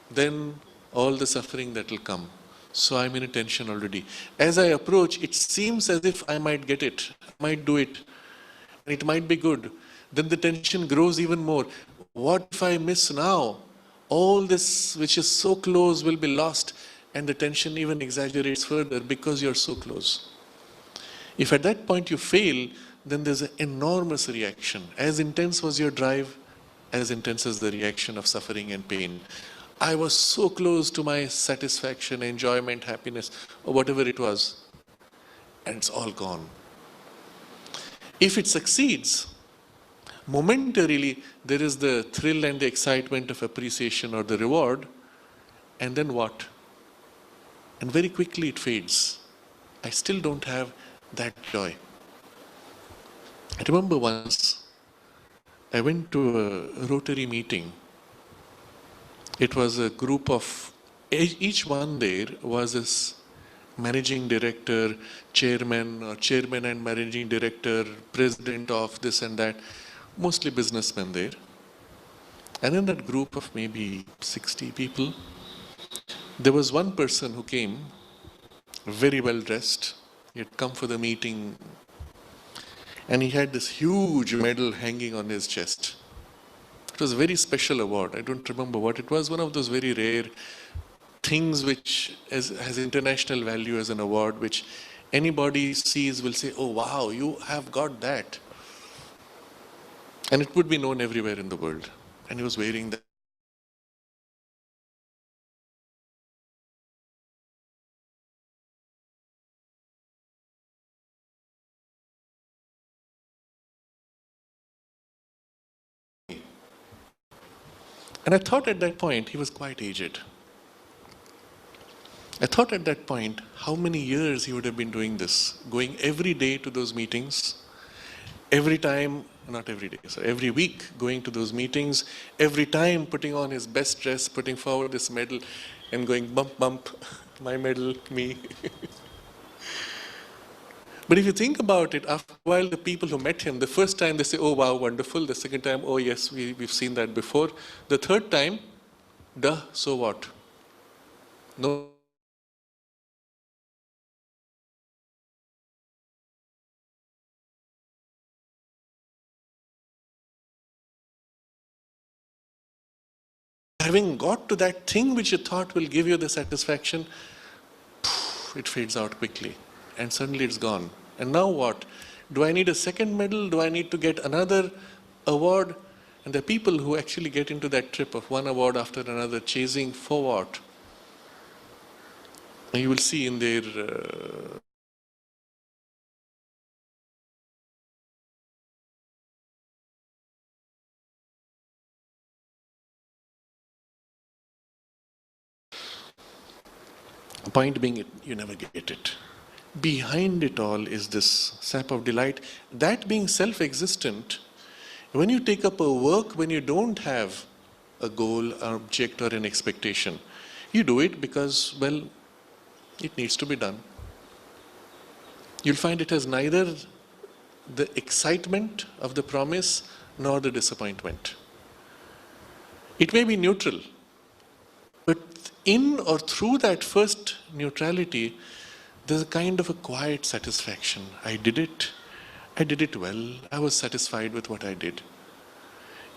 Then all the suffering that will come. So I'm in a tension already. As I approach, it seems as if I might get it, I might do it, and it might be good. Then the tension grows even more. What if I miss now? All this which is so close will be lost, and the tension even exaggerates further because you're so close. If at that point you fail, then there's an enormous reaction. As intense was your drive, as intense as the reaction of suffering and pain. I was so close to my satisfaction, enjoyment, happiness, or whatever it was, and it's all gone. If it succeeds, momentarily there is the thrill and the excitement of appreciation or the reward, and then what? And very quickly it fades. I still don't have that joy. I remember once I went to a Rotary meeting. It was a group of Each one there was this managing director, chairman, or chairman and managing director, president of this and that, mostly businessmen there. And in that group of maybe 60 people, there was one person who came very well dressed. He had come for the meeting and he had this huge medal hanging on his chest. It was a very special award. I don't remember what it was. One of those very rare things which has international value as an award, which anybody sees will say, oh wow, you have got that. And it would be known everywhere in the world. And he was wearing that. And I thought at that point, he was quite aged. I thought at that point, how many years he would have been doing this, going every day to those meetings, every time, not every day, so every week going to those meetings, every time putting on his best dress, putting forward this medal and going bump, bump, my medal, me. But if you think about it, after a while, the people who met him, the first time they say, oh wow, wonderful. The second time, oh yes, we've seen that before. The third time, duh, so what? No. Having got to that thing which you thought will give you the satisfaction, it fades out quickly. And suddenly it's gone. And now what? Do I need a second medal? Do I need to get another award? And there are people who actually get into that trip of one award after another, chasing for what? And you will see in their point being, you never get it. Behind it all is this sap of delight. That being self-existent, when you take up a work, when you don't have a goal, an object, or an expectation, you do it because, well, it needs to be done. You'll find it has neither the excitement of the promise nor the disappointment. It may be neutral, but in or through that first neutrality, there's a kind of a quiet satisfaction. I did it well, I was satisfied with what I did.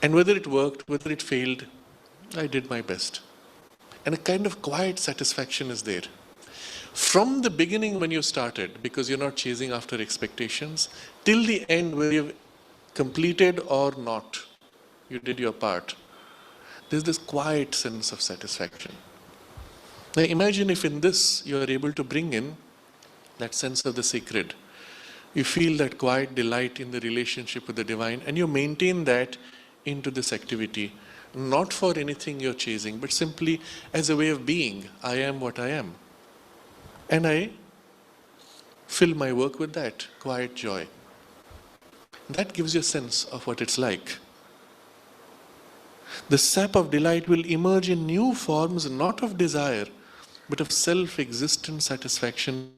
And whether it worked, whether it failed, I did my best. And a kind of quiet satisfaction is there. From the beginning when you started, because you're not chasing after expectations, till the end where you've completed or not, you did your part, there's this quiet sense of satisfaction. Now imagine if in this you are able to bring in that sense of the sacred. You feel that quiet delight in the relationship with the divine, and you maintain that into this activity, not for anything you're chasing, but simply as a way of being. I am what I am. And I fill my work with that quiet joy. That gives you a sense of what it's like. The sap of delight will emerge in new forms, not of desire, but of self-existent satisfaction.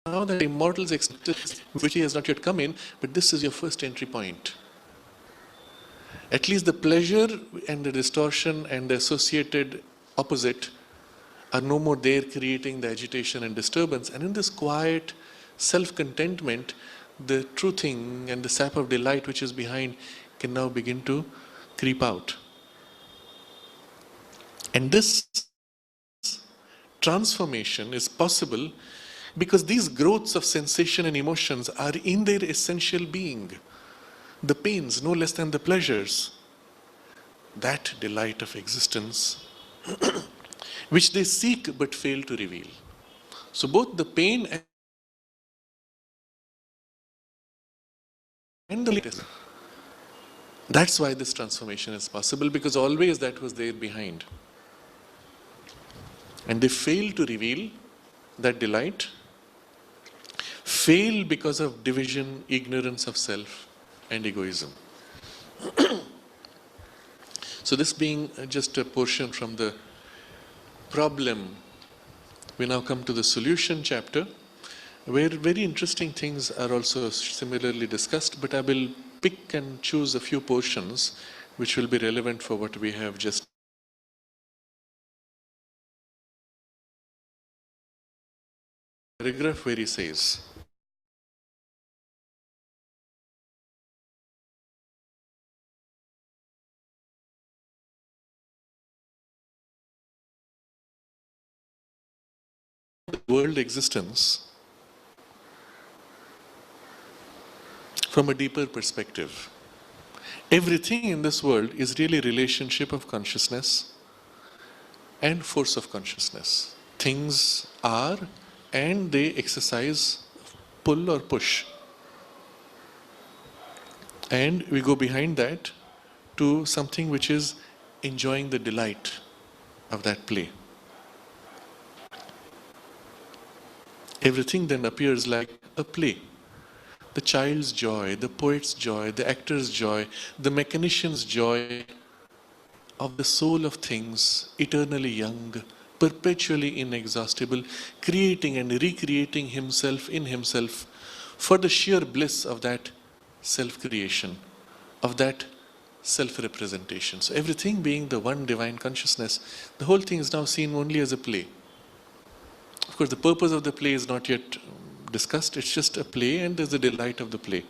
Now that immortals exist, which he has not yet come in, but this is your first entry point. At least the pleasure and the distortion and the associated opposite are no more there, creating the agitation and disturbance. And in this quiet self-contentment, the true thing and the sap of delight which is behind can now begin to creep out. And this transformation is possible because these growths of sensation and emotions are in their essential being. The pains no less than the pleasures. That delight of existence which they seek but fail to reveal. So both the pain and the latest. That's why this transformation is possible, because always that was there behind. And they fail to reveal that delight, fail because of division, ignorance of self, and egoism. So this being just a portion from the problem, we now come to the solution chapter, where very interesting things are also similarly discussed, but I will pick and choose a few portions which will be relevant for what we have just. Paragraph where he says, world existence from a deeper perspective. Everything in this world is really relationship of consciousness and force of consciousness. Things are and they exercise pull or push. And we go behind that to something which is enjoying the delight of that play. Everything then appears like a play. The child's joy, the poet's joy, the actor's joy, the mechanician's joy of the soul of things, eternally young, perpetually inexhaustible, creating and recreating himself in himself for the sheer bliss of that self-creation, of that self-representation. So everything being the one divine consciousness, the whole thing is now seen only as a play. Of course, the purpose of the play is not yet discussed. It's just a play and there's the delight of the play.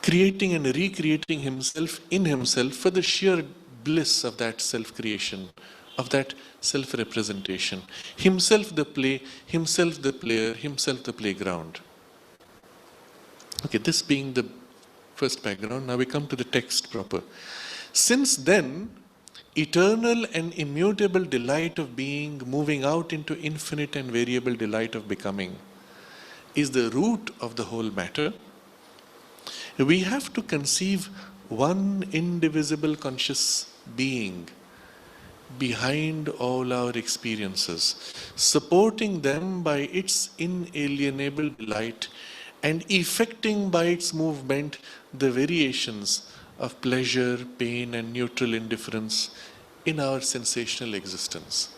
Creating and recreating himself in himself for the sheer bliss of that self-creation, of that self-representation. Himself the play, himself the player, himself the playground. Okay, this being the first background, now we come to the text proper. Since then, eternal and immutable delight of being, moving out into infinite and variable delight of becoming, is the root of the whole matter, we have to conceive one indivisible conscious being behind all our experiences, supporting them by its inalienable delight and effecting by its movement the variations of pleasure, pain and neutral indifference in our sensational existence.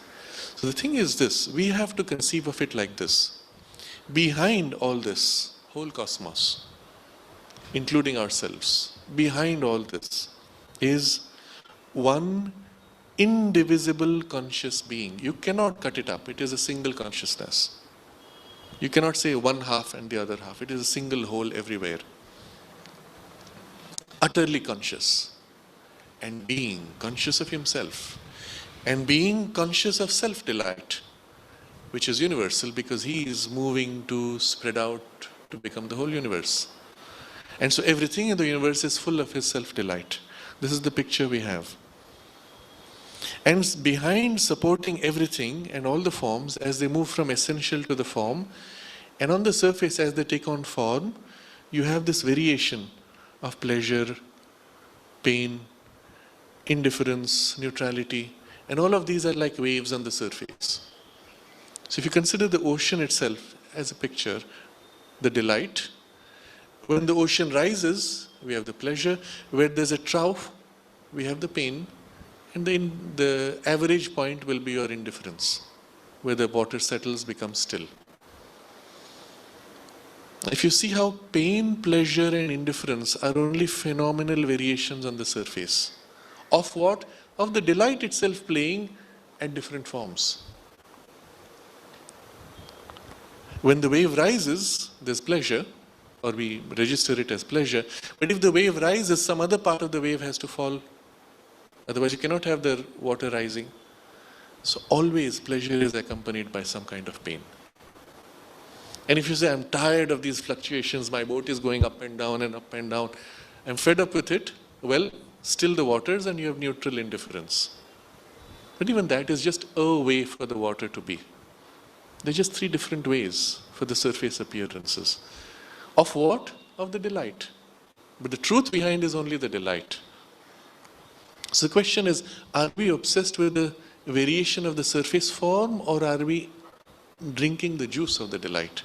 So the thing is this, we have to conceive of it like this. Behind all this, whole cosmos, including ourselves, behind all this is one indivisible conscious being. You cannot cut it up. It is a single consciousness. You cannot say one half and the other half. It is a single whole everywhere. Utterly conscious and being conscious of himself and being conscious of self-delight, which is universal because he is moving to spread out to become the whole universe. And so everything in the universe is full of his self-delight. This is the picture we have. And behind supporting everything and all the forms as they move from essential to the form, and on the surface as they take on form, you have this variation of pleasure, pain, indifference, neutrality, and all of these are like waves on the surface. So if you consider the ocean itself as a picture, the delight, when the ocean rises, we have the pleasure. Where there's a trough, we have the pain. And then the average point will be your indifference, where the water settles, becomes still. If you see how pain, pleasure and indifference are only phenomenal variations on the surface. Of what? Of the delight itself playing at different forms. When the wave rises, there's pleasure, or we register it as pleasure. But if the wave rises, some other part of the wave has to fall. Otherwise you cannot have the water rising. So always pleasure is accompanied by some kind of pain. And if you say, I'm tired of these fluctuations, my boat is going up and down and up and down, I'm fed up with it, well, still the waters and you have neutral indifference. But even that is just a way for the water to be. There are just three different ways for the surface appearances. Of what? Of the delight. But the truth behind is only the delight. So the question is, are we obsessed with the variation of the surface form, or are we drinking the juice of the delight?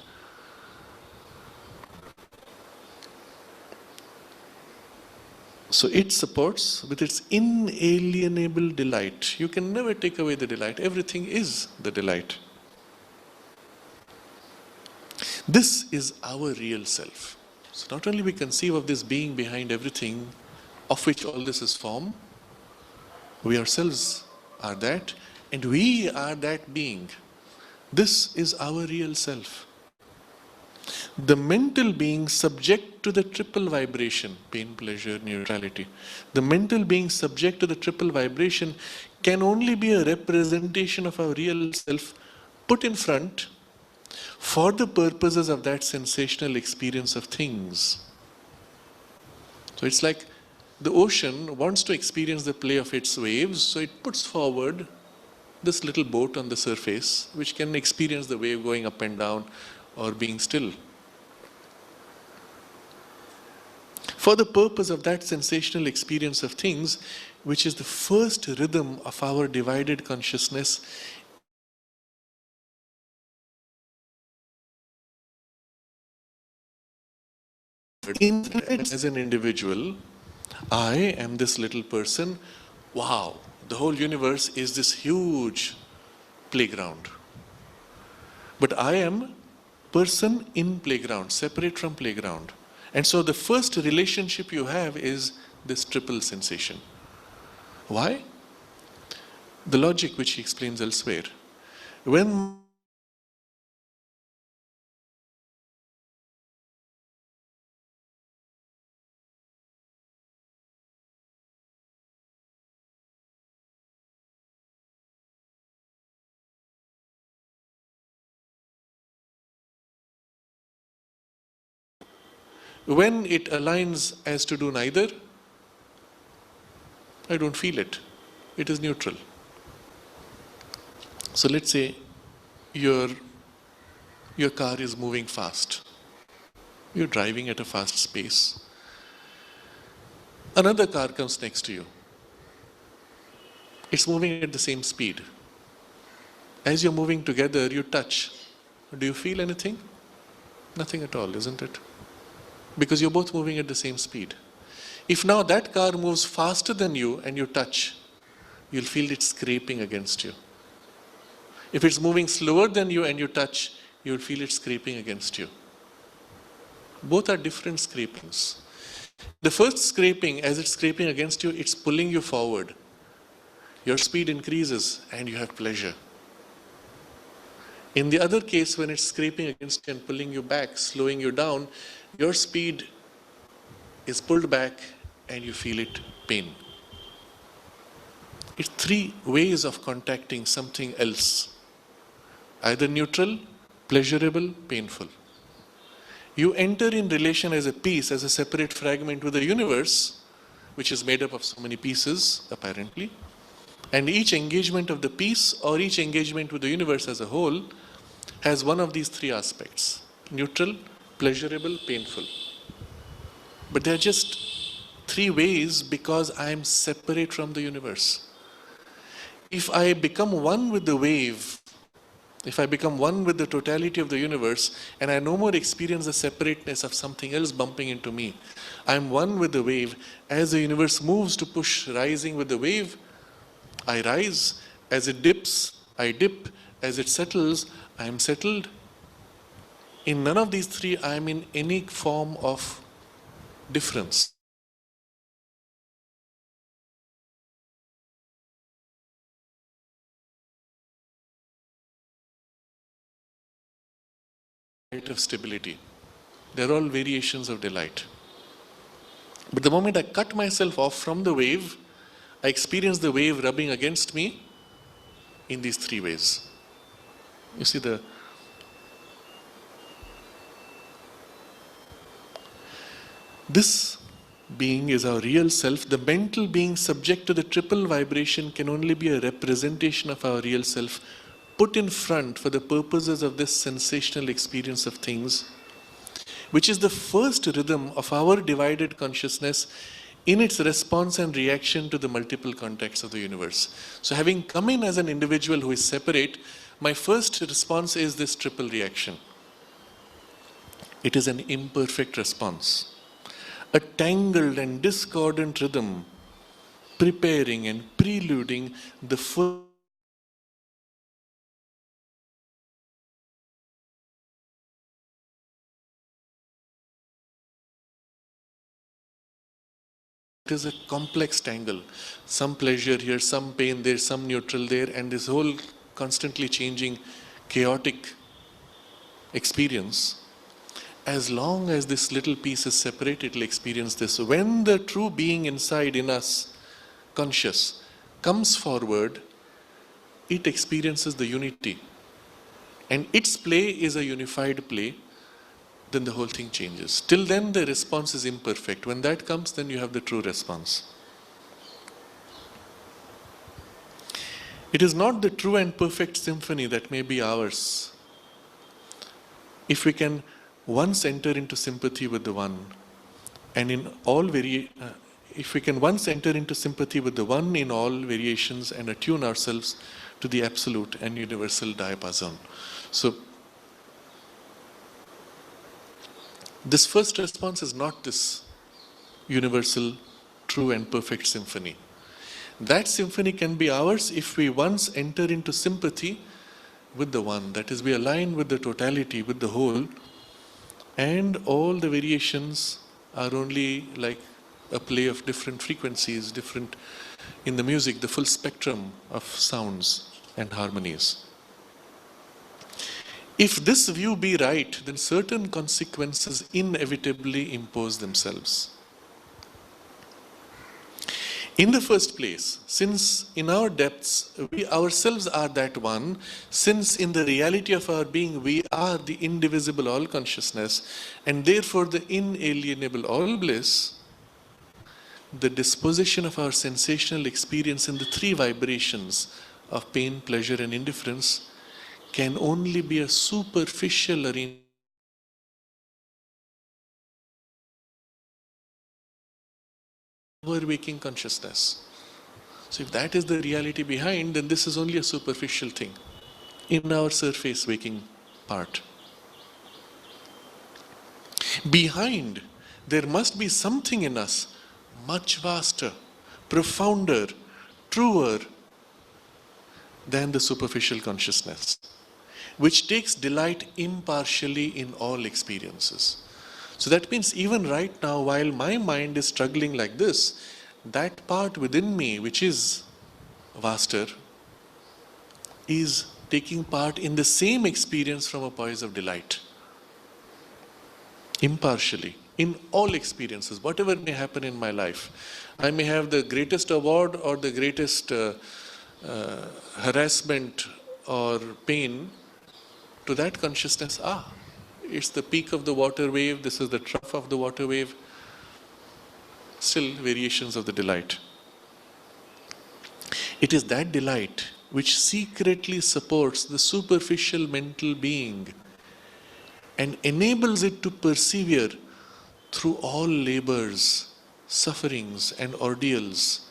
So it supports with its inalienable delight. You can never take away the delight. Everything is the delight. This is our real self. So not only we conceive of this being behind everything, of which all this is form, we ourselves are that, and we are that being. This is our real self. The mental being subject to the triple vibration, pain, pleasure, neutrality. The mental being subject to the triple vibration can only be a representation of our real self put in front for the purposes of that sensational experience of things. So it's like the ocean wants to experience the play of its waves, so it puts forward this little boat on the surface which can experience the wave going up and down or being still. For the purpose of that sensational experience of things, which is the first rhythm of our divided consciousness, as an individual, I am this little person. Wow, the whole universe is this huge playground. But I am person in playground, separate from playground. And so the first relationship you have is this triple sensation. Why? The logic which he explains elsewhere. When it aligns as to do neither, I don't feel it. It is neutral. So let's say your car is moving fast. You're driving at a fast pace. Another car comes next to you. It's moving at the same speed. As you're moving together, you touch. Do you feel anything? Nothing at all, isn't it? Because you're both moving at the same speed. If now that car moves faster than you and you touch, you'll feel it scraping against you. If it's moving slower than you and you touch, you'll feel it scraping against you. Both are different scrapings. The first scraping, as it's scraping against you, it's pulling you forward. Your speed increases and you have pleasure. In the other case, when it's scraping against you and pulling you back, slowing you down, your speed is pulled back and you feel it pain. It's three ways of contacting something else. Either neutral, pleasurable, painful. You enter in relation as a piece, as a separate fragment with the universe, which is made up of so many pieces, apparently. And each engagement of the piece or each engagement with the universe as a whole has one of these three aspects: neutral, pleasurable, painful. But they're just three ways because I am separate from the universe. If I become one with the wave, if I become one with the totality of the universe and I no more experience the separateness of something else bumping into me, I am one with the wave. As the universe moves to push rising with the wave, I rise. As it dips, I dip. As it settles, I am settled. In none of these three, I am in any form of difference. Of stability. They're all variations of delight. But the moment I cut myself off from the wave, I experience the wave rubbing against me in these three ways. You see this being is our real self. The mental being subject to the triple vibration can only be a representation of our real self, put in front for the purposes of this sensational experience of things, which is the first rhythm of our divided consciousness in its response and reaction to the multiple contacts of the universe. So having come in as an individual who is separate, my first response is this triple reaction. It is an imperfect response. a tangled and discordant rhythm, preparing and preluding the full. It is a complex tangle. Some pleasure here, some pain there, some neutral there, and this whole constantly changing, chaotic experience. As long as this little piece is separate, it will experience this. When the true being inside in us, conscious, comes forward, it experiences the unity. And its play is a unified play, then the whole thing changes. Till then, the response is imperfect. When that comes, then you have the true response. It is not the true and perfect symphony that may be ours. If we can once enter into sympathy with the one, and if we can once enter into sympathy with the one in all variations and attune ourselves to the absolute and universal diapason. So, this first response is not this universal, true and perfect symphony. That symphony can be ours if we once enter into sympathy with the one. That is, we align with the totality, with the whole, and all the variations are only like a play of different frequencies, different in the music, the full spectrum of sounds and harmonies. If this view be right, then certain consequences inevitably impose themselves. In the first place, since in our depths we ourselves are that one, since in the reality of our being we are the indivisible all consciousness and therefore the inalienable all bliss, the disposition of our sensational experience in the three vibrations of pain, pleasure and indifference can only be a superficial arrangement of our waking consciousness. So if that is the reality behind, then this is only a superficial thing in our surface waking part. Behind, there must be something in us much vaster, profounder, truer than the superficial consciousness, which takes delight impartially in all experiences. So that means even right now, while my mind is struggling like this, that part within me, which is vaster, is taking part in the same experience from a poise of delight. Impartially, in all experiences, whatever may happen in my life. I may have the greatest award or the greatest harassment or pain. To that consciousness, it's the peak of the water wave, this is the trough of the water wave. Still variations of the delight. It is that delight which secretly supports the superficial mental being and enables it to persevere through all labors, sufferings and ordeals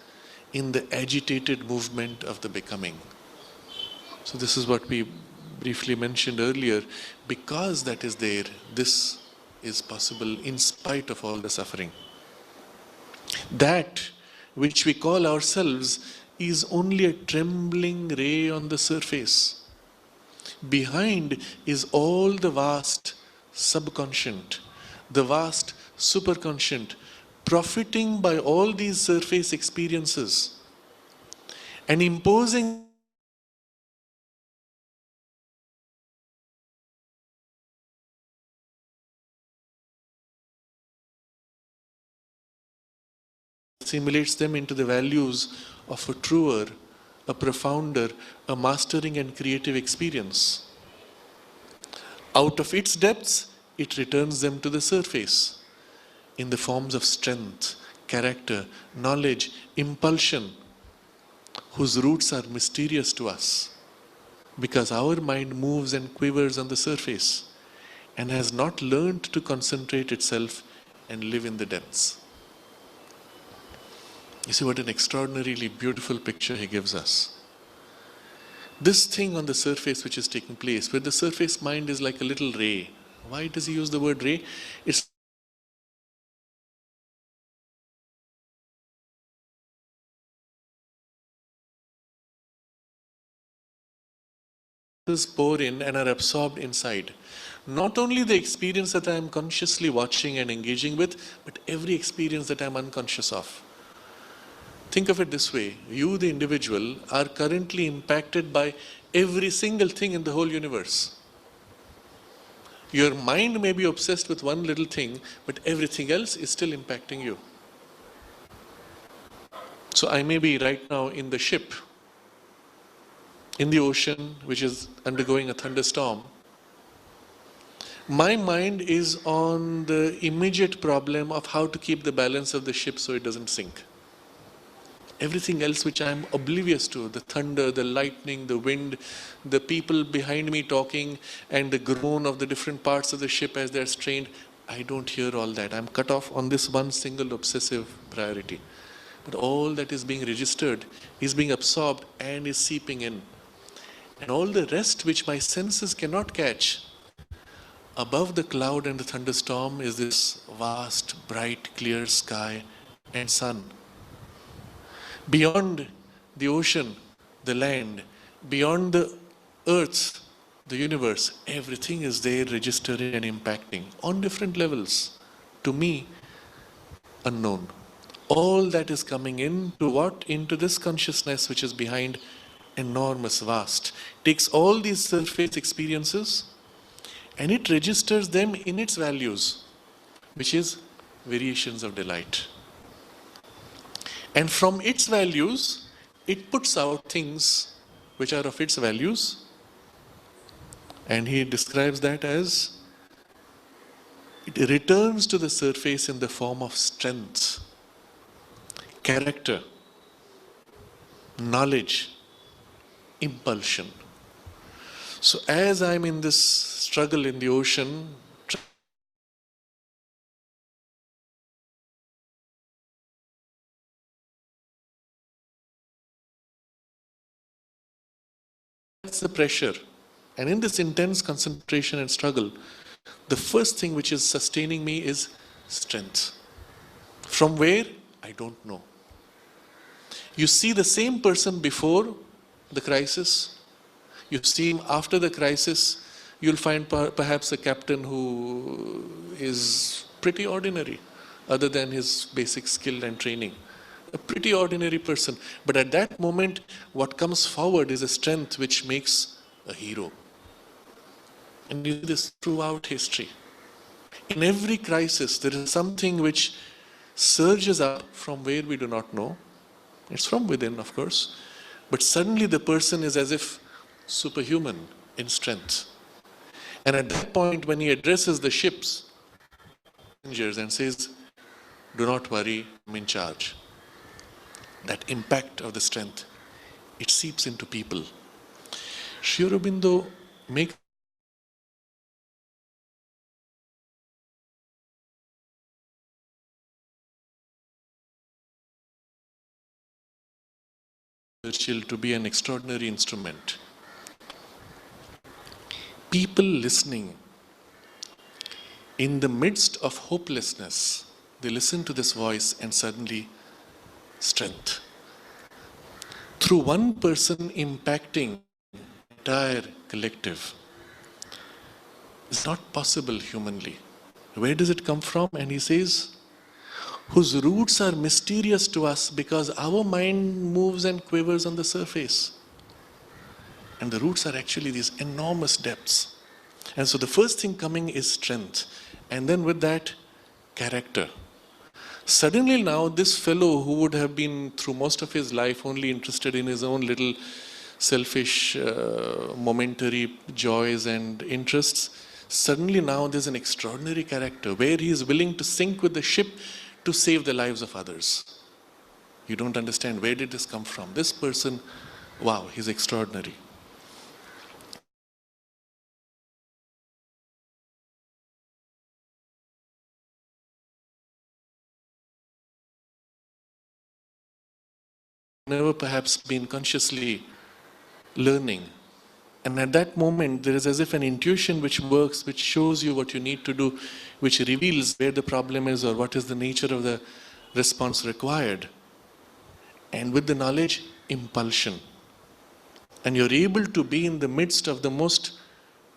in the agitated movement of the becoming. So this is what we briefly mentioned earlier. Because that is there, this is possible in spite of all the suffering. That which we call ourselves is only a trembling ray on the surface. Behind is all the vast subconscient, the vast superconscient, profiting by all these surface experiences and imposing assimilates them into the values of a truer, a profounder, a mastering and creative experience. Out of its depths, it returns them to the surface in the forms of strength, character, knowledge, impulsion, whose roots are mysterious to us because our mind moves and quivers on the surface and has not learned to concentrate itself and live in the depths. You see what an extraordinarily beautiful picture he gives us. This thing on the surface which is taking place, where the surface mind is like a little ray. Why does he use the word ray? It's pour in and are absorbed inside. Not only the experience that I am consciously watching and engaging with, but every experience that I am unconscious of. Think of it this way. You, the individual, are currently impacted by every single thing in the whole universe. Your mind may be obsessed with one little thing, but everything else is still impacting you. So I may be right now in the ship, in the ocean, which is undergoing a thunderstorm. My mind is on the immediate problem of how to keep the balance of the ship so it doesn't sink. Everything else which I am oblivious to, the thunder, the lightning, the wind, the people behind me talking, and the groan of the different parts of the ship as they're strained, I don't hear all that. I'm cut off on this one single obsessive priority. But all that is being registered is being absorbed and is seeping in. And all the rest which my senses cannot catch, above the cloud and the thunderstorm is this vast, bright, clear sky and sun. Beyond the ocean, the land, beyond the earth, the universe, everything is there registering and impacting on different levels. To me, unknown. All that is coming into what? Into this consciousness which is behind, enormous, vast. Takes all these surface experiences and it registers them in its values, which is variations of delight. And from its values, it puts out things which are of its values. And he describes that as it returns to the surface in the form of strength, character, knowledge, impulsion. So as I'm in this struggle in the ocean, that's the pressure. And in this intense concentration and struggle, the first thing which is sustaining me is strength. From where? I don't know. You see the same person before the crisis, you see him after the crisis, you'll find perhaps a captain who is pretty ordinary, other than his basic skill and training. A pretty ordinary person. But at that moment, what comes forward is a strength which makes a hero. And you see this throughout history. In every crisis, there is something which surges up from where we do not know. It's from within, of course. But suddenly the person is as if superhuman in strength. And at that point, when he addresses the ship's passengers and says, "Do not worry, I'm in charge." That impact of the strength, it seeps into people. Sri Aurobindo makes Churchill to be an extraordinary instrument. People listening in the midst of hopelessness, they listen to this voice and suddenly strength. Through one person impacting entire collective is not possible humanly. Where does it come from? And he says, whose roots are mysterious to us because our mind moves and quivers on the surface. And the roots are actually these enormous depths. And so the first thing coming is strength. And then with that, character. Suddenly now this fellow who would have been through most of his life only interested in his own little selfish, momentary joys and interests, suddenly now there's an extraordinary character where he is willing to sink with the ship to save the lives of others. You don't understand, where did this come from? This person, wow, he's extraordinary. Never perhaps been consciously learning. And at that moment, there is as if an intuition which works, which shows you what you need to do, which reveals where the problem is or what is the nature of the response required. And with the knowledge, impulsion. and you're able to be in the midst of the most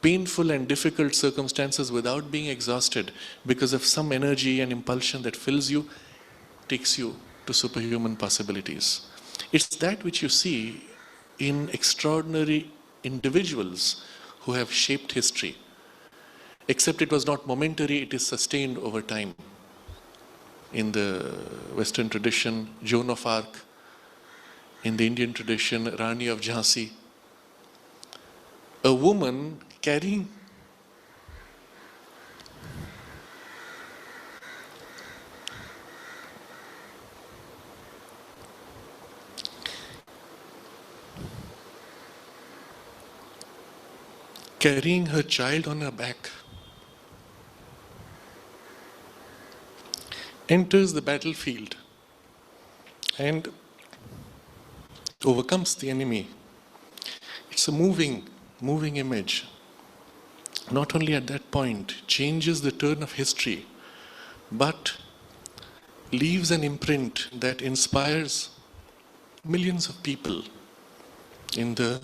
painful and difficult circumstances without being exhausted because of some energy and impulsion that fills you, takes you to superhuman possibilities. It's that which you see in extraordinary individuals who have shaped history. Except it was not momentary, it is sustained over time. In the Western tradition, Joan of Arc. In the Indian tradition, Rani of Jhansi. A woman carrying her child on her back, enters the battlefield and overcomes the enemy. It's a moving image. Not only at that point changes the turn of history, but leaves an imprint that inspires millions of people in the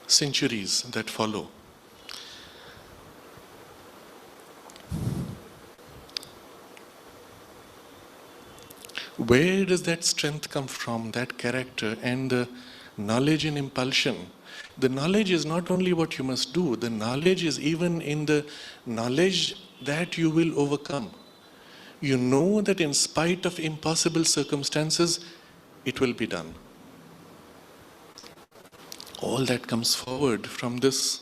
centuries that follow. Where does that strength come from, that character and the knowledge and impulsion? The knowledge is not only what you must do, the knowledge is even in the knowledge that you will overcome. You know that in spite of impossible circumstances, it will be done. All that comes forward from this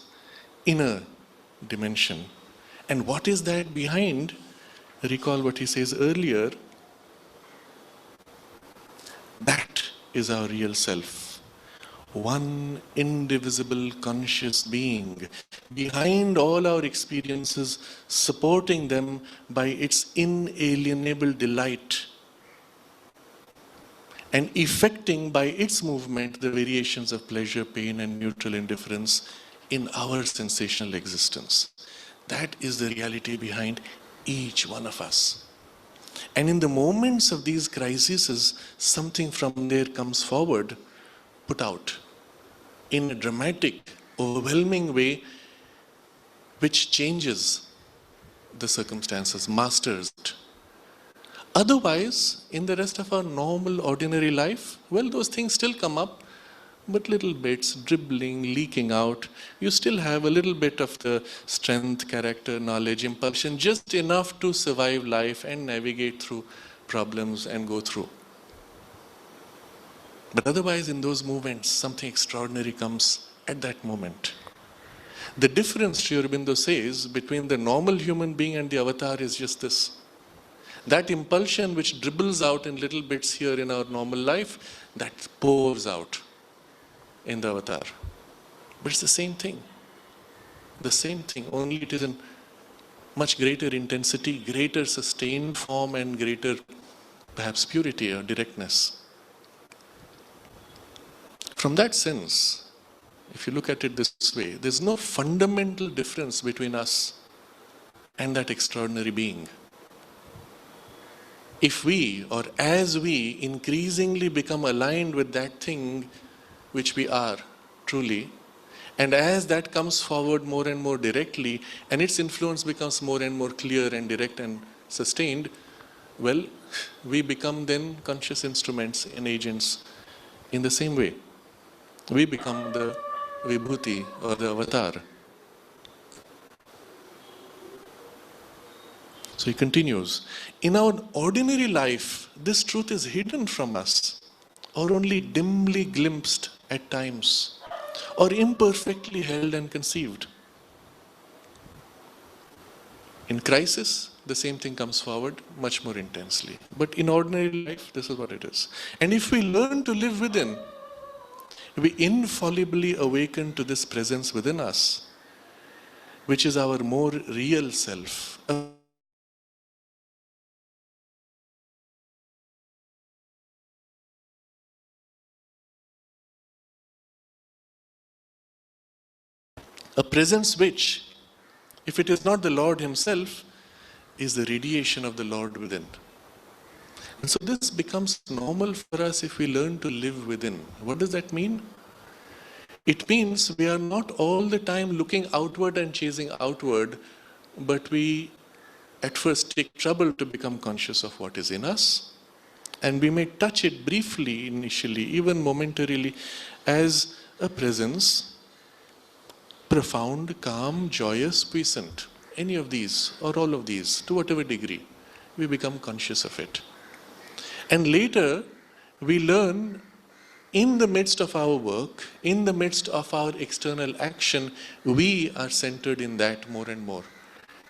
inner dimension. And what is that behind? Recall what he says earlier. That is our real self. One indivisible conscious being, behind all our experiences, supporting them by its inalienable delight, and effecting by its movement the variations of pleasure, pain, and neutral indifference in our sensational existence. That is the reality behind each one of us. And in the moments of these crises, something from there comes forward, put out, in a dramatic, overwhelming way, which changes the circumstances, masters it. Otherwise, in the rest of our normal, ordinary life, well, those things still come up, but little bits, dribbling, leaking out. You still have a little bit of the strength, character, knowledge, impulsion, just enough to survive life and navigate through problems and go through. But otherwise, in those moments, something extraordinary comes at that moment. The difference, Sri Aurobindo says, between the normal human being and the avatar is just this. That impulsion which dribbles out in little bits here in our normal life, that pours out in the avatar. But it's the same thing. The same thing, only it is in much greater intensity, greater sustained form, and greater perhaps purity or directness. From that sense, if you look at it this way, there's no fundamental difference between us and that extraordinary being. If we, or as we, increasingly become aligned with that thing which we are, truly, and as that comes forward more and more directly, and its influence becomes more and more clear and direct and sustained, well, we become then conscious instruments and agents in the same way. We become the Vibhuti or the avatar. So he continues, in our ordinary life, this truth is hidden from us, or only dimly glimpsed at times, or imperfectly held and conceived. In crisis, the same thing comes forward much more intensely. But in ordinary life, this is what it is. And if we learn to live within, we infallibly awaken to this presence within us, which is our more real self. A presence which, if it is not the Lord Himself, is the radiation of the Lord within. And so this becomes normal for us if we learn to live within. What does that mean? It means we are not all the time looking outward and chasing outward, but we at first take trouble to become conscious of what is in us. And we may touch it briefly initially, even momentarily, as a presence, profound, calm, joyous, puissant. Any of these or all of these, to whatever degree, we become conscious of it. And later, we learn in the midst of our work, in the midst of our external action, we are centered in that more and more,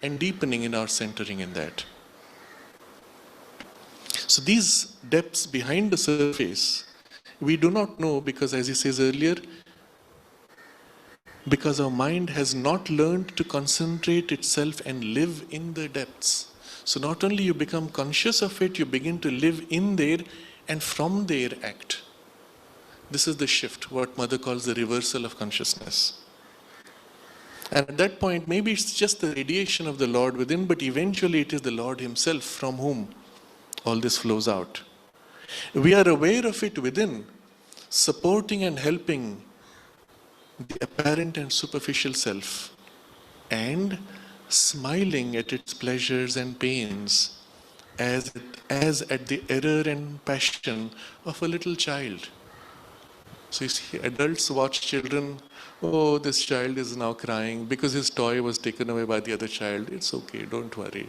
and deepening in our centering in that. So these depths behind the surface, we do not know because, as he says earlier, because our mind has not learned to concentrate itself and live in the depths. So not only you become conscious of it, you begin to live in there and from there act. This is the shift, what Mother calls the reversal of consciousness. And at that point, maybe it's just the radiation of the Lord within, but eventually it is the Lord Himself from whom all this flows out. We are aware of it within, supporting and helping the apparent and superficial self, and smiling at its pleasures and pains, as at the error and passion of a little child. So you see, adults watch children, oh, this child is now crying because his toy was taken away by the other child. It's okay, don't worry.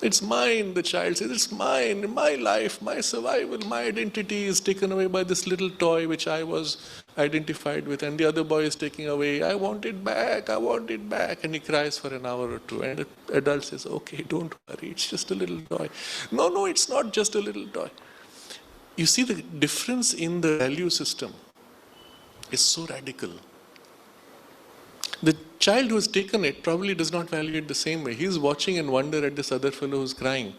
It's mine, the child says, it's mine, my life, my survival, my identity is taken away by this little toy which I was identified with, and the other boy is taking away, I want it back, I want it back, and he cries for an hour or two, and the adult says, okay, don't worry, it's just a little toy. No, it's not just a little toy. You see, the difference in the value system is so radical. The child who has taken it probably does not value it the same way. He is watching and wonder at this other fellow who's crying.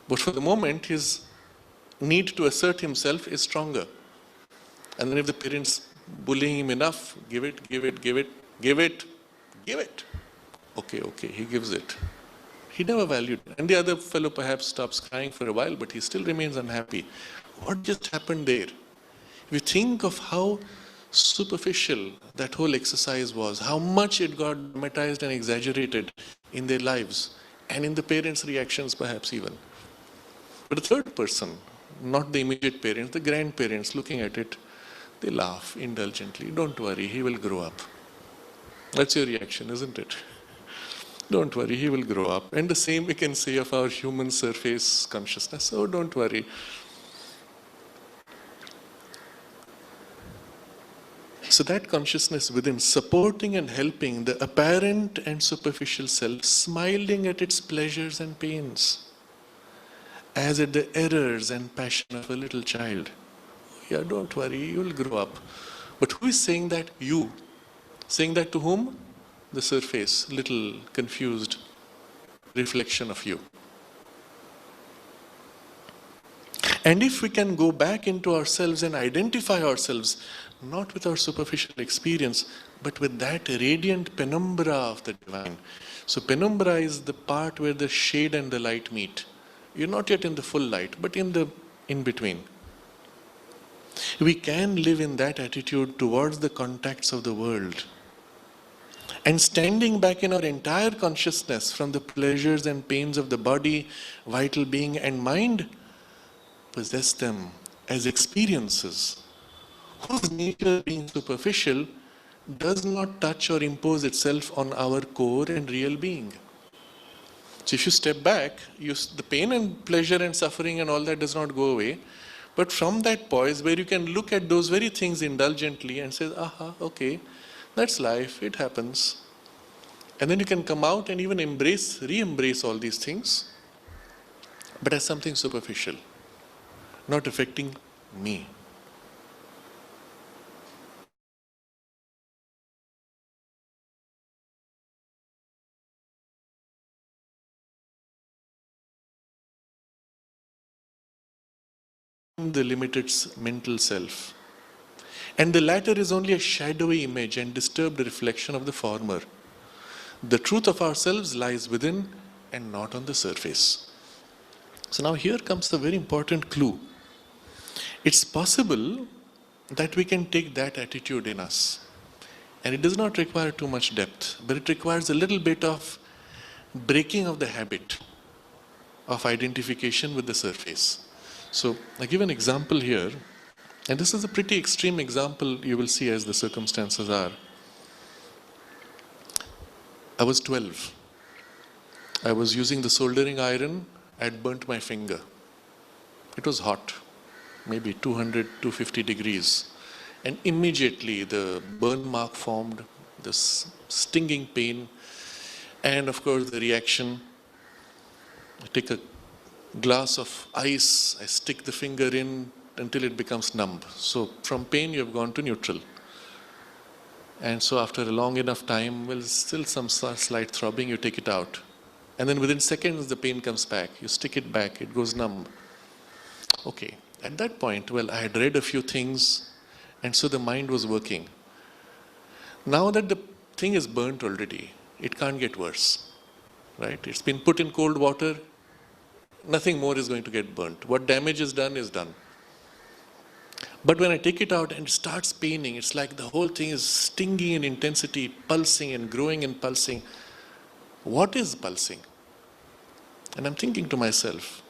But for the moment, his need to assert himself is stronger. And then if the parents bullying him enough, give it. Okay, he gives it. He never valued it. And the other fellow perhaps stops crying for a while, but he still remains unhappy. What just happened there? If you think of how superficial that whole exercise was, how much it got dramatized and exaggerated in their lives, and in the parents' reactions perhaps even. But the third person, not the immediate parents, the grandparents looking at it, they laugh indulgently. Don't worry, he will grow up. That's your reaction, isn't it? Don't worry, he will grow up. And the same we can say of our human surface consciousness. Oh, don't worry. So that consciousness within, supporting and helping the apparent and superficial self, smiling at its pleasures and pains, as at the errors and passion of a little child. Yeah, don't worry, you'll grow up. But who is saying that? You. Saying that to whom? The surface, little confused reflection of you. And if we can go back into ourselves and identify ourselves, not with our superficial experience, but with that radiant penumbra of the divine. So penumbra is the part where the shade and the light meet. You're not yet in the full light, but in the in-between. We can live in that attitude towards the contacts of the world. And standing back in our entire consciousness from the pleasures and pains of the body, vital being and mind, possess them as experiences whose nature, being superficial, does not touch or impose itself on our core and real being. So if you step back, the pain and pleasure and suffering and all that does not go away, but from that poise where you can look at those very things indulgently and say, aha, okay, that's life, it happens. And then you can come out and even re-embrace all these things, but as something superficial, not affecting me. The limited mental self. And the latter is only a shadowy image and disturbed reflection of the former. The truth of ourselves lies within and not on the surface. So now here comes the very important clue. It's possible that we can take that attitude in us. And it does not require too much depth, but it requires a little bit of breaking of the habit of identification with the surface. So I give an example here, and this is a pretty extreme example you will see as the circumstances are. I was 12. I was using the soldering iron. I had burnt my finger. It was hot, maybe 200, 250 degrees. And immediately the burn mark formed, this stinging pain, and of course the reaction. I take a glass of ice, I stick the finger in until it becomes numb. So from pain you have gone to neutral. And so after a long enough time, well, still some slight throbbing, you take it out. And then within seconds the pain comes back. You stick it back, it goes numb. Okay, at that point, well, I had read a few things, and so the mind was working. Now that the thing is burnt already, it can't get worse, right? It's been put in cold water, nothing more is going to get burnt. What damage is done is done. But when I take it out and it starts paining, it's like the whole thing is stinging in intensity, pulsing and growing and pulsing. What is pulsing? And I'm thinking to myself,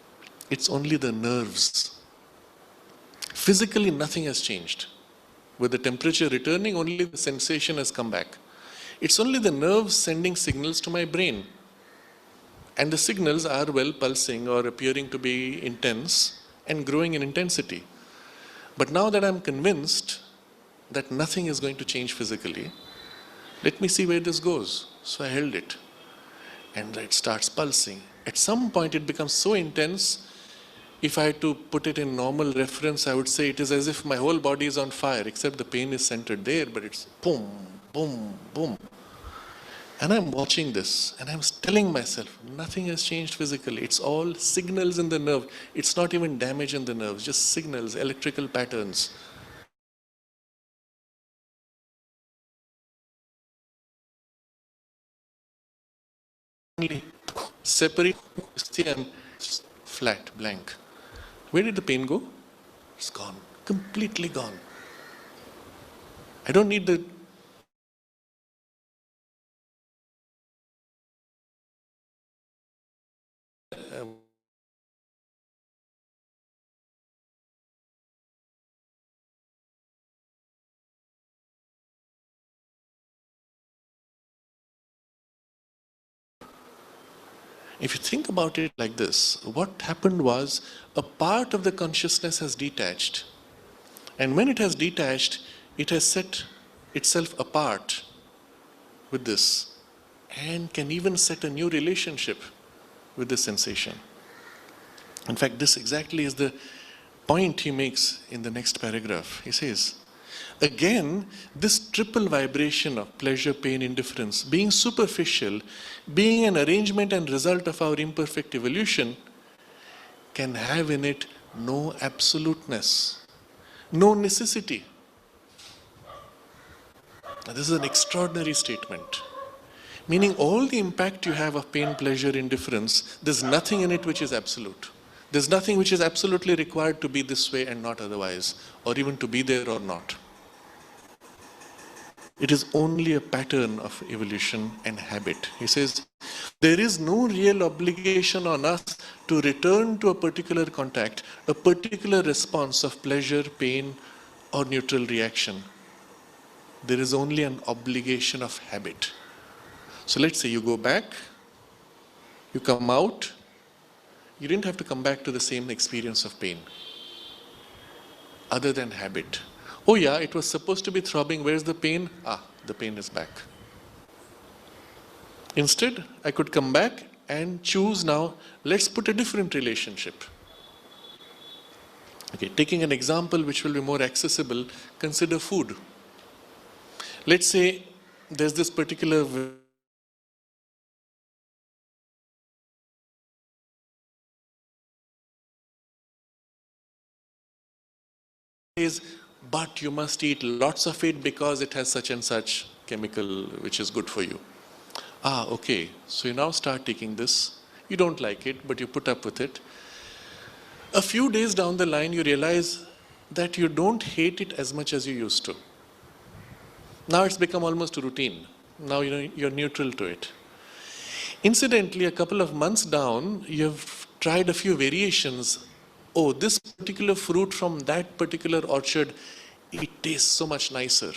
it's only the nerves. Physically, nothing has changed. With the temperature returning, only the sensation has come back. It's only the nerves sending signals to my brain. And the signals are well pulsing or appearing to be intense and growing in intensity. But now that I'm convinced that nothing is going to change physically, let me see where this goes. So I held it. And it starts pulsing. At some point it becomes so intense, if I had to put it in normal reference, I would say it is as if my whole body is on fire, except the pain is centered there, but it's boom, boom, boom. And I'm watching this, and I'm telling myself, nothing has changed physically. It's all signals in the nerve. It's not even damage in the nerves, just signals, electrical patterns. Separate, see, I'm flat, blank. Where did the pain go? It's gone, completely gone. I don't need the If you think about it like this, what happened was a part of the consciousness has detached. And when it has detached, it has set itself apart with this and can even set a new relationship with the sensation. In fact, this exactly is the point he makes in the next paragraph. He says, again, this triple vibration of pleasure, pain, indifference, being superficial, being an arrangement and result of our imperfect evolution, can have in it no absoluteness, no necessity. Now, this is an extraordinary statement. Meaning all the impact you have of pain, pleasure, indifference, there's nothing in it which is absolute. There's nothing which is absolutely required to be this way and not otherwise, or even to be there or not. It is only a pattern of evolution and habit. He says, there is no real obligation on us to return to a particular contact, a particular response of pleasure, pain, or neutral reaction. There is only an obligation of habit. So let's say you go back, you come out, you didn't have to come back to the same experience of pain, other than habit. Oh yeah, it was supposed to be throbbing, where's the pain? Ah, the pain is back. Instead, I could come back and choose now, let's put a different relationship. Okay, taking an example which will be more accessible, consider food. Let's say there's this particular but you must eat lots of it because it has such and such chemical which is good for you. Ah, okay, so you now start taking this. You don't like it, but you put up with it. A few days down the line, you realize that you don't hate it as much as you used to. Now it's become almost a routine. Now you're neutral to it. Incidentally, a couple of months down, you've tried a few variations. Oh, this particular fruit from that particular orchard, it tastes so much nicer.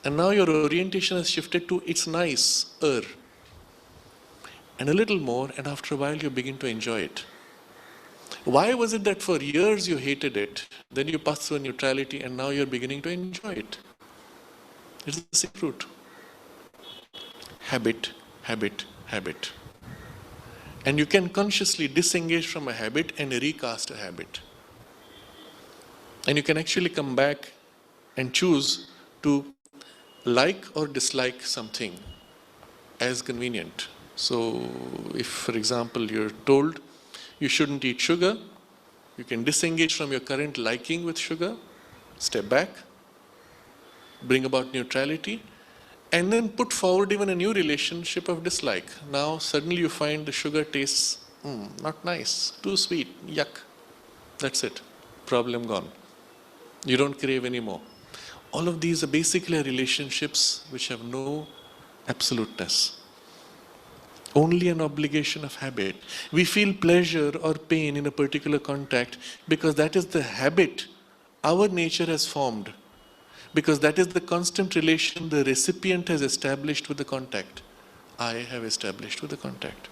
And now your orientation has shifted to it's nicer. And a little more, and after a while you begin to enjoy it. Why was it that for years you hated it, then you passed through a neutrality, and now you're beginning to enjoy it? It's the same root. Habit, habit, habit. And you can consciously disengage from a habit and recast a habit. And you can actually come back and choose to like or dislike something as convenient. So if, for example, you're told you shouldn't eat sugar, you can disengage from your current liking with sugar, step back, bring about neutrality, and then put forward even a new relationship of dislike. Now suddenly you find the sugar tastes not nice, too sweet, yuck. That's it. Problem gone. You don't crave anymore. All of these are basically relationships which have no absoluteness. Only an obligation of habit. We feel pleasure or pain in a particular contact because that is the habit our nature has formed. Because that is the constant relation the recipient has established with the contact. I have established with the contact.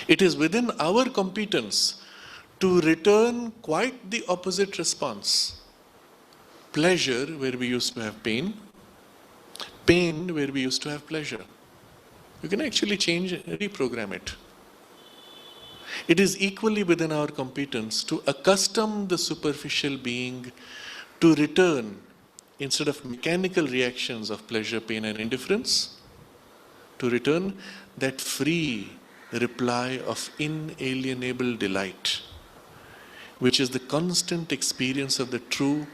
It is within our competence to return quite the opposite response. Pleasure where we used to have pain, pain where we used to have pleasure. You can actually change and reprogram it. It is equally within our competence to accustom the superficial being to return, instead of mechanical reactions of pleasure, pain and indifference, to return that free reply of inalienable delight, which is the constant experience of the true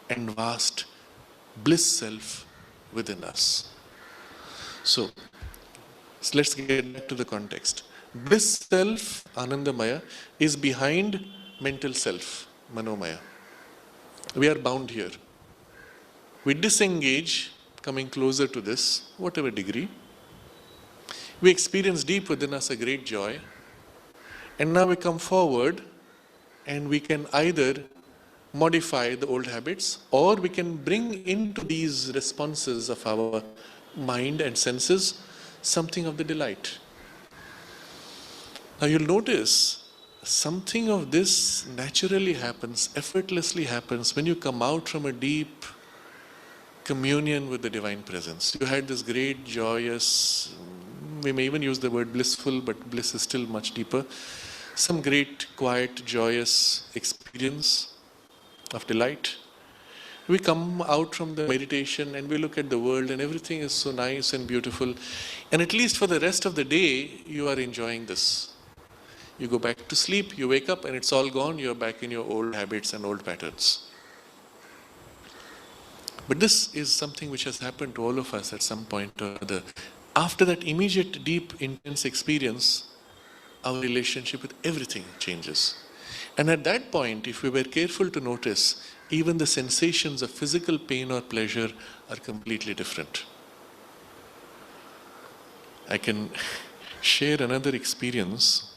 and vast bliss self within us. So let's get back to the context. Bliss self, Anandamaya, is behind mental self, Manomaya. We are bound here. We disengage, coming closer to this, whatever degree. We experience deep within us a great joy. And now we come forward and we can either modify the old habits, or we can bring into these responses of our mind and senses something of the delight. Now you'll notice something of this naturally happens, effortlessly happens when you come out from a deep communion with the divine presence. You had this great joyous, we may even use the word blissful, but bliss is still much deeper. Some great, quiet, joyous experience of delight. We come out from the meditation and we look at the world and everything is so nice and beautiful. And at least for the rest of the day, you are enjoying this. You go back to sleep, you wake up and it's all gone, you're back in your old habits and old patterns. But this is something which has happened to all of us at some point or other. After that immediate, deep, intense experience, our relationship with everything changes. And at that point, if we were careful to notice, even the sensations of physical pain or pleasure are completely different. I can share another experience.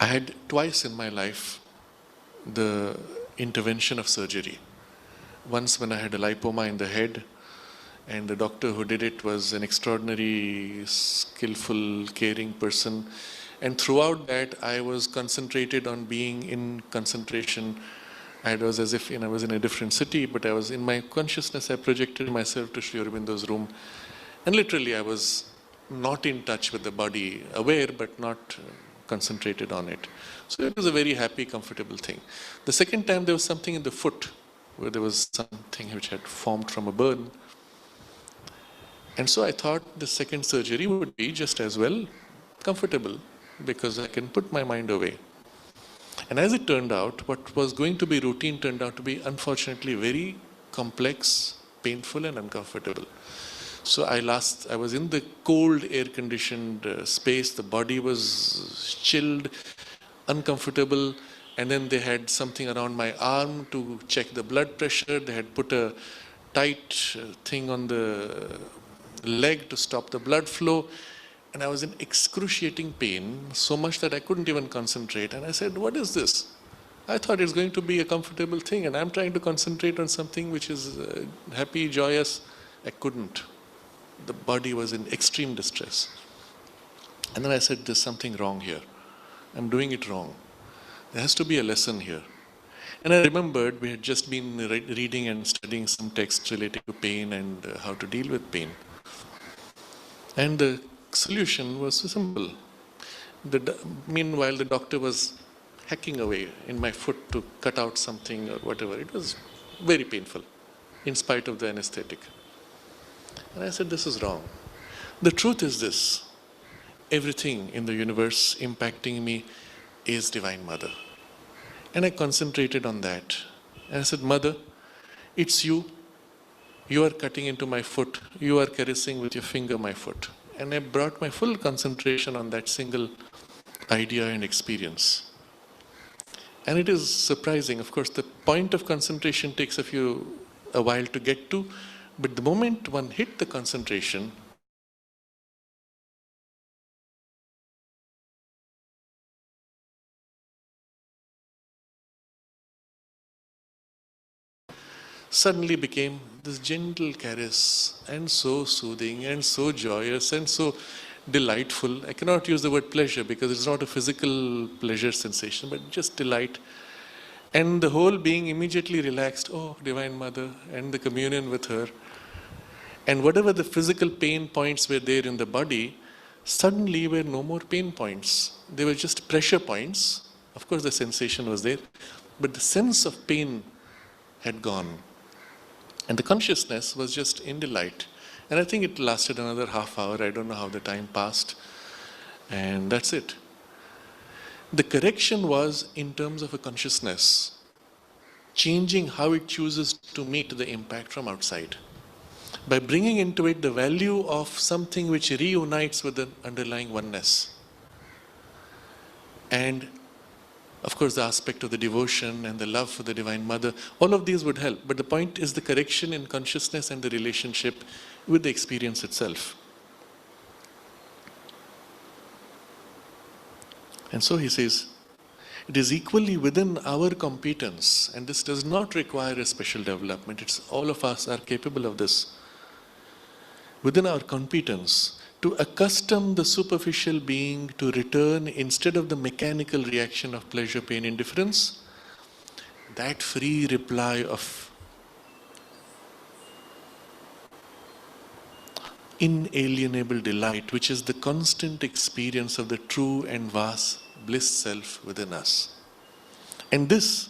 I had twice in my life the intervention of surgery. Once when I had a lipoma in the head, and the doctor who did it was an extraordinary, skillful, caring person. And throughout that, I was concentrated on being in concentration. I was as if I was in a different city, but I was in my consciousness, I projected myself to Sri Aurobindo's room. And literally, I was not in touch with the body, aware, but not concentrated on it. So it was a very happy, comfortable thing. The second time, there was something in the foot, where there was something which had formed from a burn. And so I thought the second surgery would be just as well comfortable, because I can put my mind away. And as it turned out, what was going to be routine turned out to be, unfortunately, very complex, painful and uncomfortable. So I was in the cold, air-conditioned space. The body was chilled, uncomfortable. And then they had something around my arm to check the blood pressure. They had put a tight thing on the leg to stop the blood flow. And I was in excruciating pain, so much that I couldn't even concentrate. And I said, what is this? I thought it's going to be a comfortable thing, and I'm trying to concentrate on something which is happy, joyous. I couldn't. The body was in extreme distress. And then I said, there's something wrong here. I'm doing it wrong. There has to be a lesson here. And I remembered we had just been reading and studying some texts relating to pain and how to deal with pain. And the solution was simple. Meanwhile, the doctor was hacking away in my foot to cut out something or whatever. It was very painful, in spite of the anesthetic. And I said, this is wrong. The truth is this. Everything in the universe impacting me is Divine Mother. And I concentrated on that. And I said, Mother, it's you. You are cutting into my foot. You are caressing with your finger my foot. And I brought my full concentration on that single idea and experience. And it is surprising. Of course, the point of concentration takes a while to get to. But the moment one hit the concentration, suddenly became this gentle caress and so soothing and so joyous and so delightful. I cannot use the word pleasure because it's not a physical pleasure sensation, but just delight. And the whole being immediately relaxed. Oh, Divine Mother, and the communion with her. And whatever the physical pain points were there in the body, suddenly were no more pain points. They were just pressure points. Of course, the sensation was there, but the sense of pain had gone. And the consciousness was just in delight. And I think it lasted another half hour. I don't know how the time passed. And that's it. The correction was in terms of a consciousness, changing how it chooses to meet the impact from outside. By bringing into it the value of something which reunites with the underlying oneness. And of course, the aspect of the devotion and the love for the Divine Mother, all of these would help. But the point is the correction in consciousness and the relationship with the experience itself. And so he says, it is equally within our competence, and this does not require a special development. It's all of us are capable of this. Within our competence, to accustom the superficial being to return instead of the mechanical reaction of pleasure, pain, indifference, that free reply of inalienable delight, which is the constant experience of the true and vast bliss self within us. And this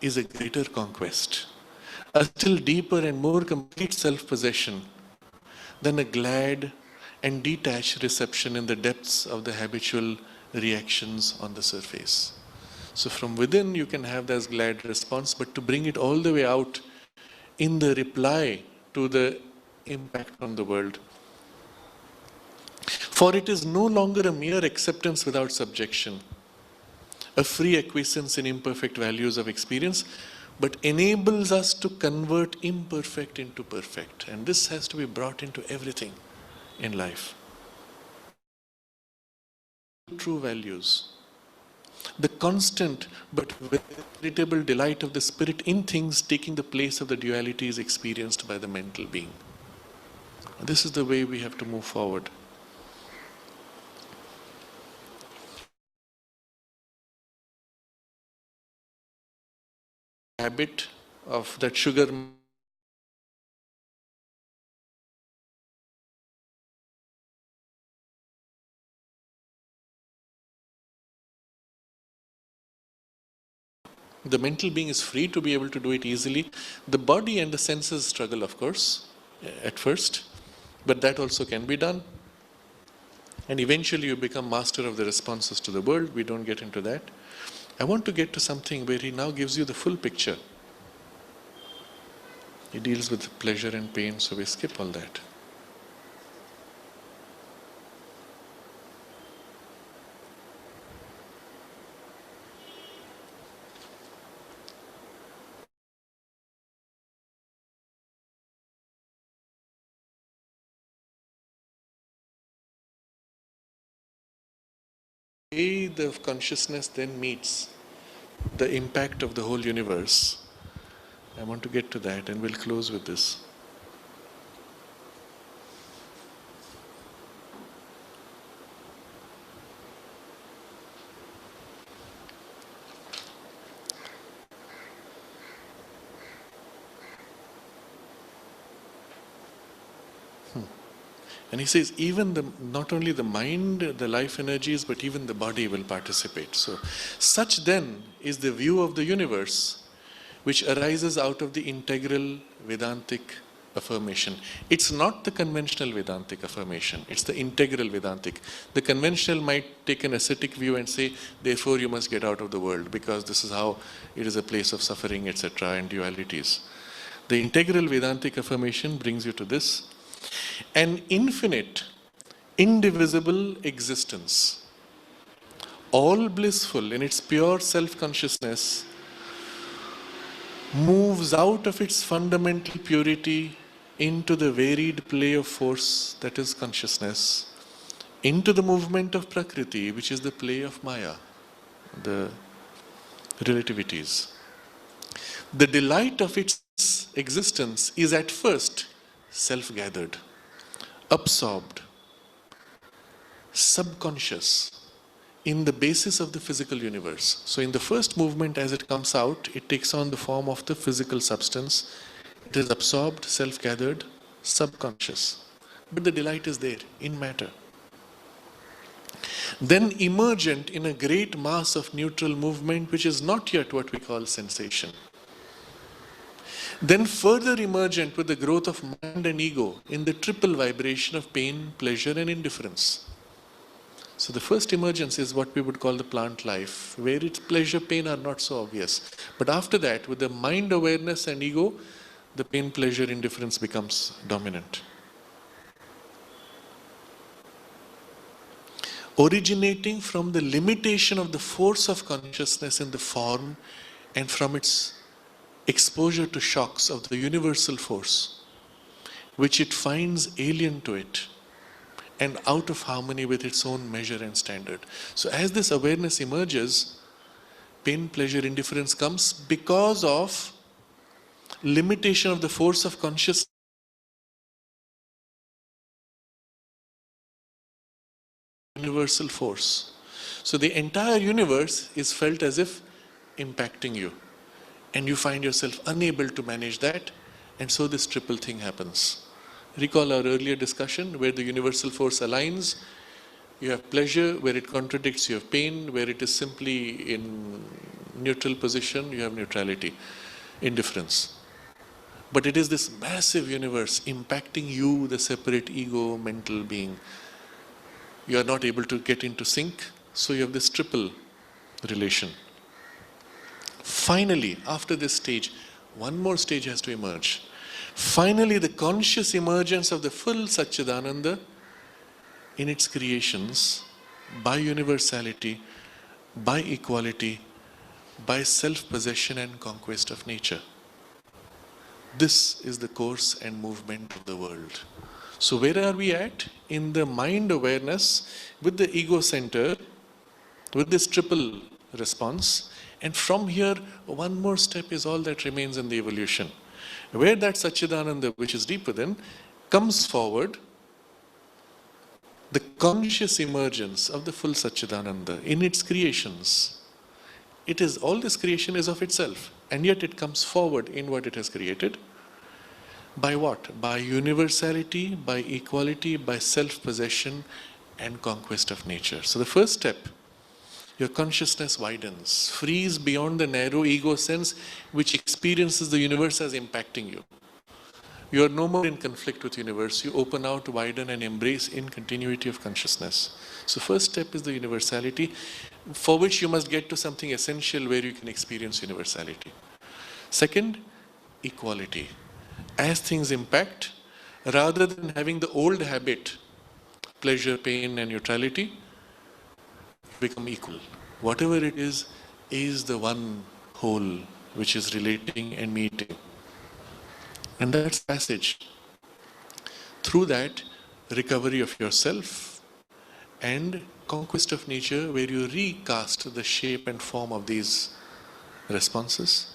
is a greater conquest, a still deeper and more complete self-possession than a glad and detached reception in the depths of the habitual reactions on the surface. So from within you can have this glad response, but to bring it all the way out in the reply to the impact on the world. For it is no longer a mere acceptance without subjection, a free acquiescence in imperfect values of experience, but enables us to convert imperfect into perfect. And this has to be brought into everything in life. True values. The constant but veritable delight of the spirit in things taking the place of the duality is experienced by the mental being. This is the way we have to move forward. Habit of that sugar the mental being is free to be able to do it easily. The body and the senses struggle, of course, at first, but that also can be done. And eventually you become master of the responses to the world. We don't get into that. I want to get to something where he now gives you the full picture. He deals with pleasure and pain, so we skip all that. way the consciousness then meets the impact of the whole universe. I want to get to that, and we'll close with this. And he says, not only the mind, the life energies, but even the body will participate. So, such then is the view of the universe which arises out of the integral Vedantic affirmation. It's not the conventional Vedantic affirmation, it's the integral Vedantic. The conventional might take an ascetic view and say, therefore you must get out of the world because this is how it is a place of suffering, etc., and dualities. The integral Vedantic affirmation brings you to this: an infinite, indivisible existence, all blissful in its pure self-consciousness, moves out of its fundamental purity into the varied play of force that is consciousness, into the movement of Prakriti, which is the play of Maya, the relativities. The delight of its existence is at first self-gathered, absorbed, subconscious, in the basis of the physical universe. So in the first movement, as it comes out, it takes on the form of the physical substance. It is absorbed, self-gathered, subconscious. But the delight is there, in matter. Then emergent in a great mass of neutral movement, which is not yet what we call sensation. Then further emergent with the growth of mind and ego in the triple vibration of pain, pleasure and indifference. So the first emergence is what we would call the plant life, where its pleasure, pain are not so obvious. But after that, with the mind awareness and ego, the pain, pleasure, indifference becomes dominant. Originating from the limitation of the force of consciousness in the form and from its exposure to shocks of the universal force, which it finds alien to it and out of harmony with its own measure and standard. So as this awareness emerges, pain, pleasure, indifference comes because of limitation of the force of consciousness, universal force. So the entire universe is felt as if impacting you, and you find yourself unable to manage that, and so this triple thing happens. Recall our earlier discussion where the universal force aligns. You have pleasure, where it contradicts. You have pain, where it is simply in neutral position. You have neutrality, indifference. But it is this massive universe impacting you, the separate ego, mental being. You are not able to get into sync, so you have this triple relation. Finally, after this stage, one more stage has to emerge. Finally, the conscious emergence of the full Satchidananda in its creations by universality, by equality, by self-possession and conquest of nature. This is the course and movement of the world. So where are we at? In the mind awareness with the ego center, with this triple response. And from here, one more step is all that remains in the evolution. Where that Satchidananda, which is deep within, comes forward, the conscious emergence of the full Satchidananda in its creations. It is, all this creation is of itself, and yet it comes forward in what it has created. By what? By universality, by equality, by self-possession and conquest of nature. So the first step, your consciousness widens, frees beyond the narrow ego sense which experiences the universe as impacting you. You are no more in conflict with the universe. You open out, widen and embrace in continuity of consciousness. So first step is the universality, for which you must get to something essential where you can experience universality. Second, equality. As things impact, rather than having the old habit, pleasure, pain and neutrality, become equal. Whatever it is the one whole which is relating and meeting. And that's passage. Through that, recovery of yourself and conquest of nature, where you recast the shape and form of these responses,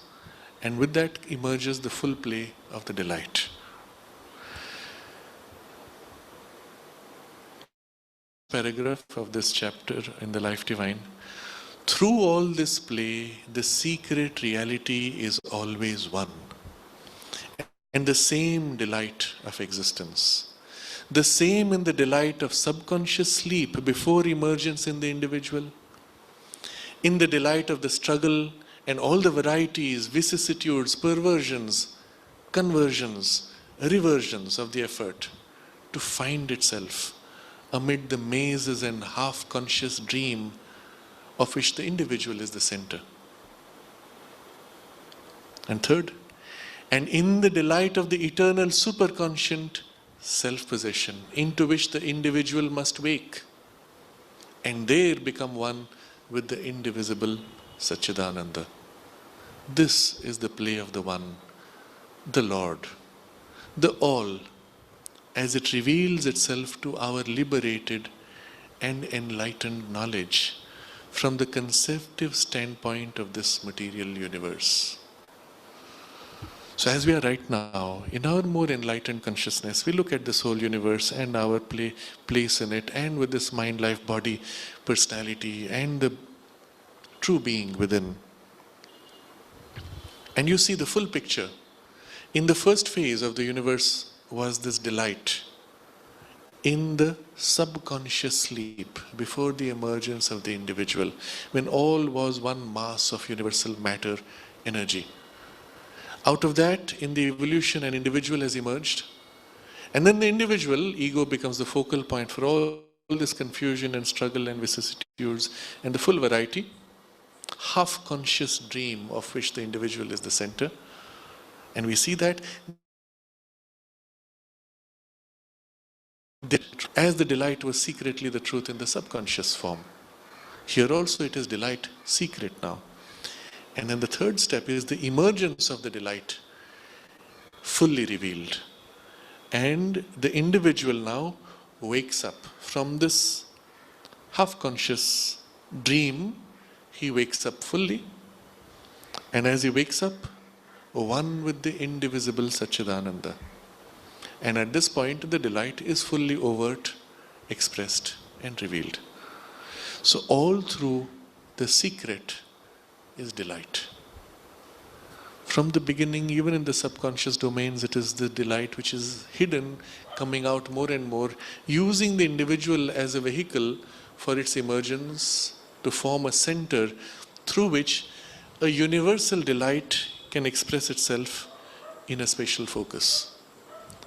and with that emerges the full play of the delight. Paragraph of this chapter in the Life Divine. Through all this play, the secret reality is always one, and the same delight of existence. The same in the delight of subconscious sleep before emergence in the individual, in the delight of the struggle and all the varieties, vicissitudes, perversions, conversions, reversions of the effort to find itself amid the mazes and half-conscious dream of which the individual is the center. And third, and in the delight of the eternal superconscient self-possession into which the individual must wake and there become one with the indivisible Satchidananda. This is the play of the One, the Lord, the All, as it reveals itself to our liberated and enlightened knowledge from the conceptive standpoint of this material universe. So as we are right now, in our more enlightened consciousness, we look at this whole universe and our place in it, and with this mind, life, body, personality, and the true being within. And you see the full picture. In the first phase of the universe was this delight in the subconscious sleep before the emergence of the individual, when all was one mass of universal matter, energy. Out of that, in the evolution, an individual has emerged. And then the individual, ego, becomes the focal point for all this confusion and struggle and vicissitudes and the full variety, half-conscious dream of which the individual is the center. And we see that as the delight was secretly the truth in the subconscious form. Here also it is delight secret now. And then the third step is the emergence of the delight fully revealed. And the individual now wakes up from this half-conscious dream. He wakes up fully. And as he wakes up, one with the indivisible Satchidananda. And at this point, the delight is fully overt, expressed, and revealed. So all through the secret is delight. From the beginning, even in the subconscious domains, it is the delight which is hidden, coming out more and more, using the individual as a vehicle for its emergence to form a center through which a universal delight can express itself in a special focus.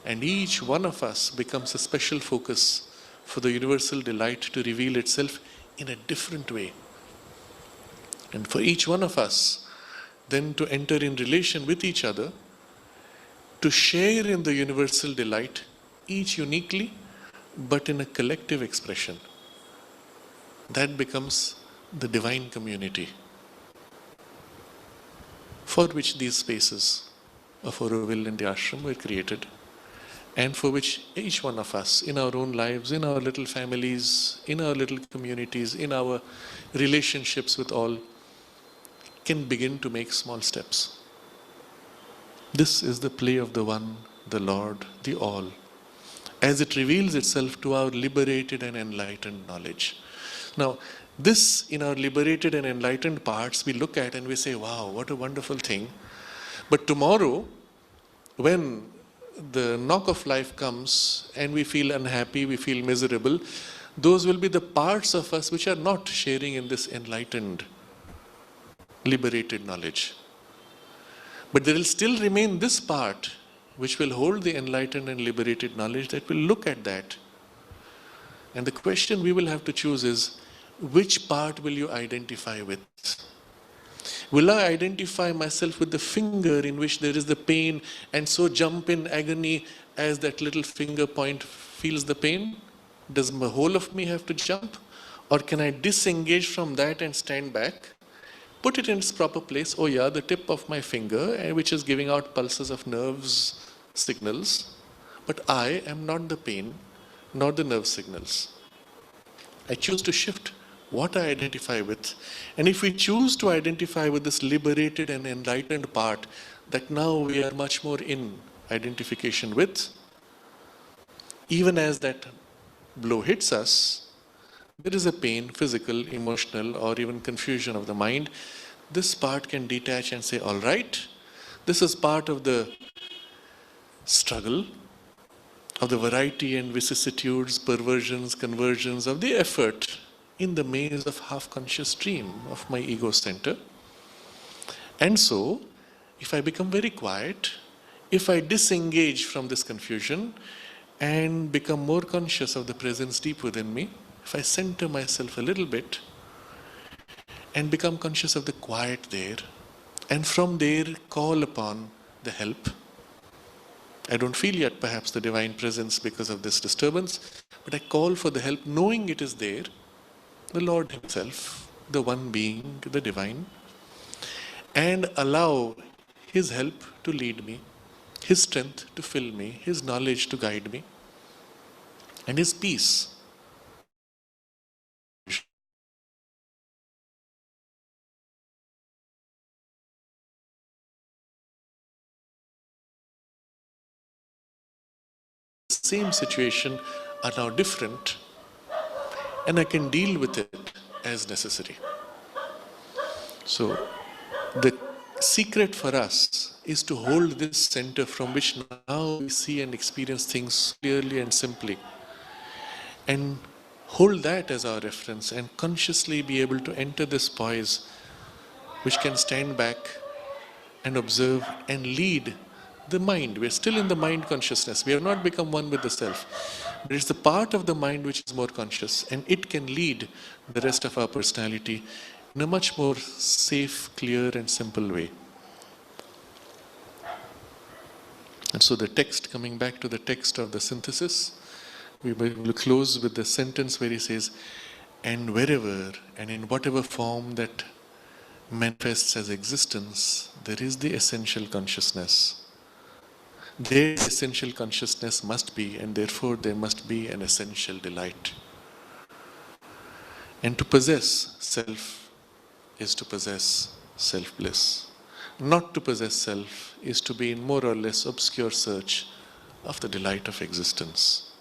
And each one of us becomes a special focus for the universal delight to reveal itself in a different way. And for each one of us then to enter in relation with each other, to share in the universal delight, each uniquely, but in a collective expression. That becomes the divine community for which these spaces of Auroville and the ashram were created, and for which each one of us in our own lives, in our little families, in our little communities, in our relationships with all, can begin to make small steps. This is the play of the One, the Lord, the All, as it reveals itself to our liberated and enlightened knowledge. Now, this in our liberated and enlightened parts we look at and we say, wow, what a wonderful thing. But tomorrow, when the knock of life comes and we feel unhappy, we feel miserable, those will be the parts of us which are not sharing in this enlightened, liberated knowledge. But there will still remain this part which will hold the enlightened and liberated knowledge that will look at that. And the question we will have to choose is, which part will you identify with? Will I identify myself with the finger in which there is the pain and so jump in agony as that little finger point feels the pain? Does the whole of me have to jump? Or can I disengage from that and stand back? Put it in its proper place. Oh yeah, the tip of my finger, which is giving out pulses of nerves, signals. But I am not the pain, nor the nerve signals. I choose to shift what I identify with. And if we choose to identify with this liberated and enlightened part that now we are much more in identification with, even as that blow hits us, there is a pain, physical, emotional, or even confusion of the mind. This part can detach and say, all right, this is part of the struggle, of the variety and vicissitudes, perversions, conversions of the effort in the maze of half-conscious dream of my ego center. And so, if I become very quiet, if I disengage from this confusion and become more conscious of the presence deep within me, if I center myself a little bit and become conscious of the quiet there, and from there call upon the help. I don't feel yet perhaps the divine presence because of this disturbance, but I call for the help knowing it is there, the Lord Himself, the one being, the divine, and allow His help to lead me, His strength to fill me, His knowledge to guide me, and His peace. Same situation are now different, and I can deal with it as necessary. So the secret for us is to hold this center from which now we see and experience things clearly and simply, and hold that as our reference and consciously be able to enter this poise which can stand back and observe and lead the mind. We're still in the mind consciousness. We have not become one with the self. But it's the part of the mind which is more conscious, and it can lead the rest of our personality in a much more safe, clear, and simple way. And so the text, coming back to the text of the synthesis, we will close with the sentence where he says, and wherever and in whatever form that manifests as existence, there is the essential consciousness. Their essential consciousness must be, and therefore there must be an essential delight. And to possess self is to possess self-bliss. Not to possess self is to be in more or less obscure search of the delight of existence.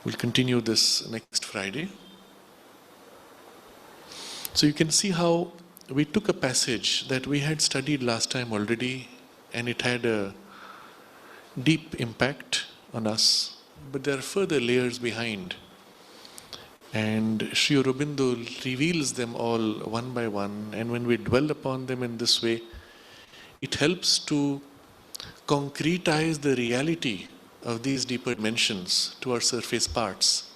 We'll continue this next Friday. So you can see how we took a passage that we had studied last time already, and it had a deep impact on us, but there are further layers behind. And Sri Aurobindo reveals them all one by one, and when we dwell upon them in this way, it helps to concretize the reality of these deeper dimensions to our surface parts,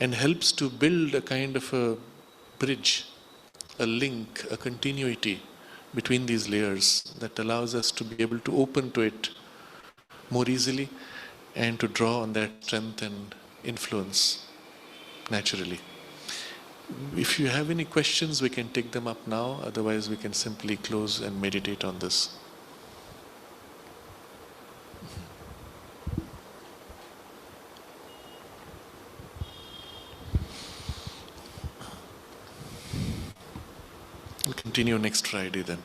and helps to build a kind of a bridge, a link, a continuity between these layers that allows us to be able to open to it more easily and to draw on that strength and influence naturally. If you have any questions, we can take them up now. Otherwise, we can simply close and meditate on this. We'll continue next Friday then.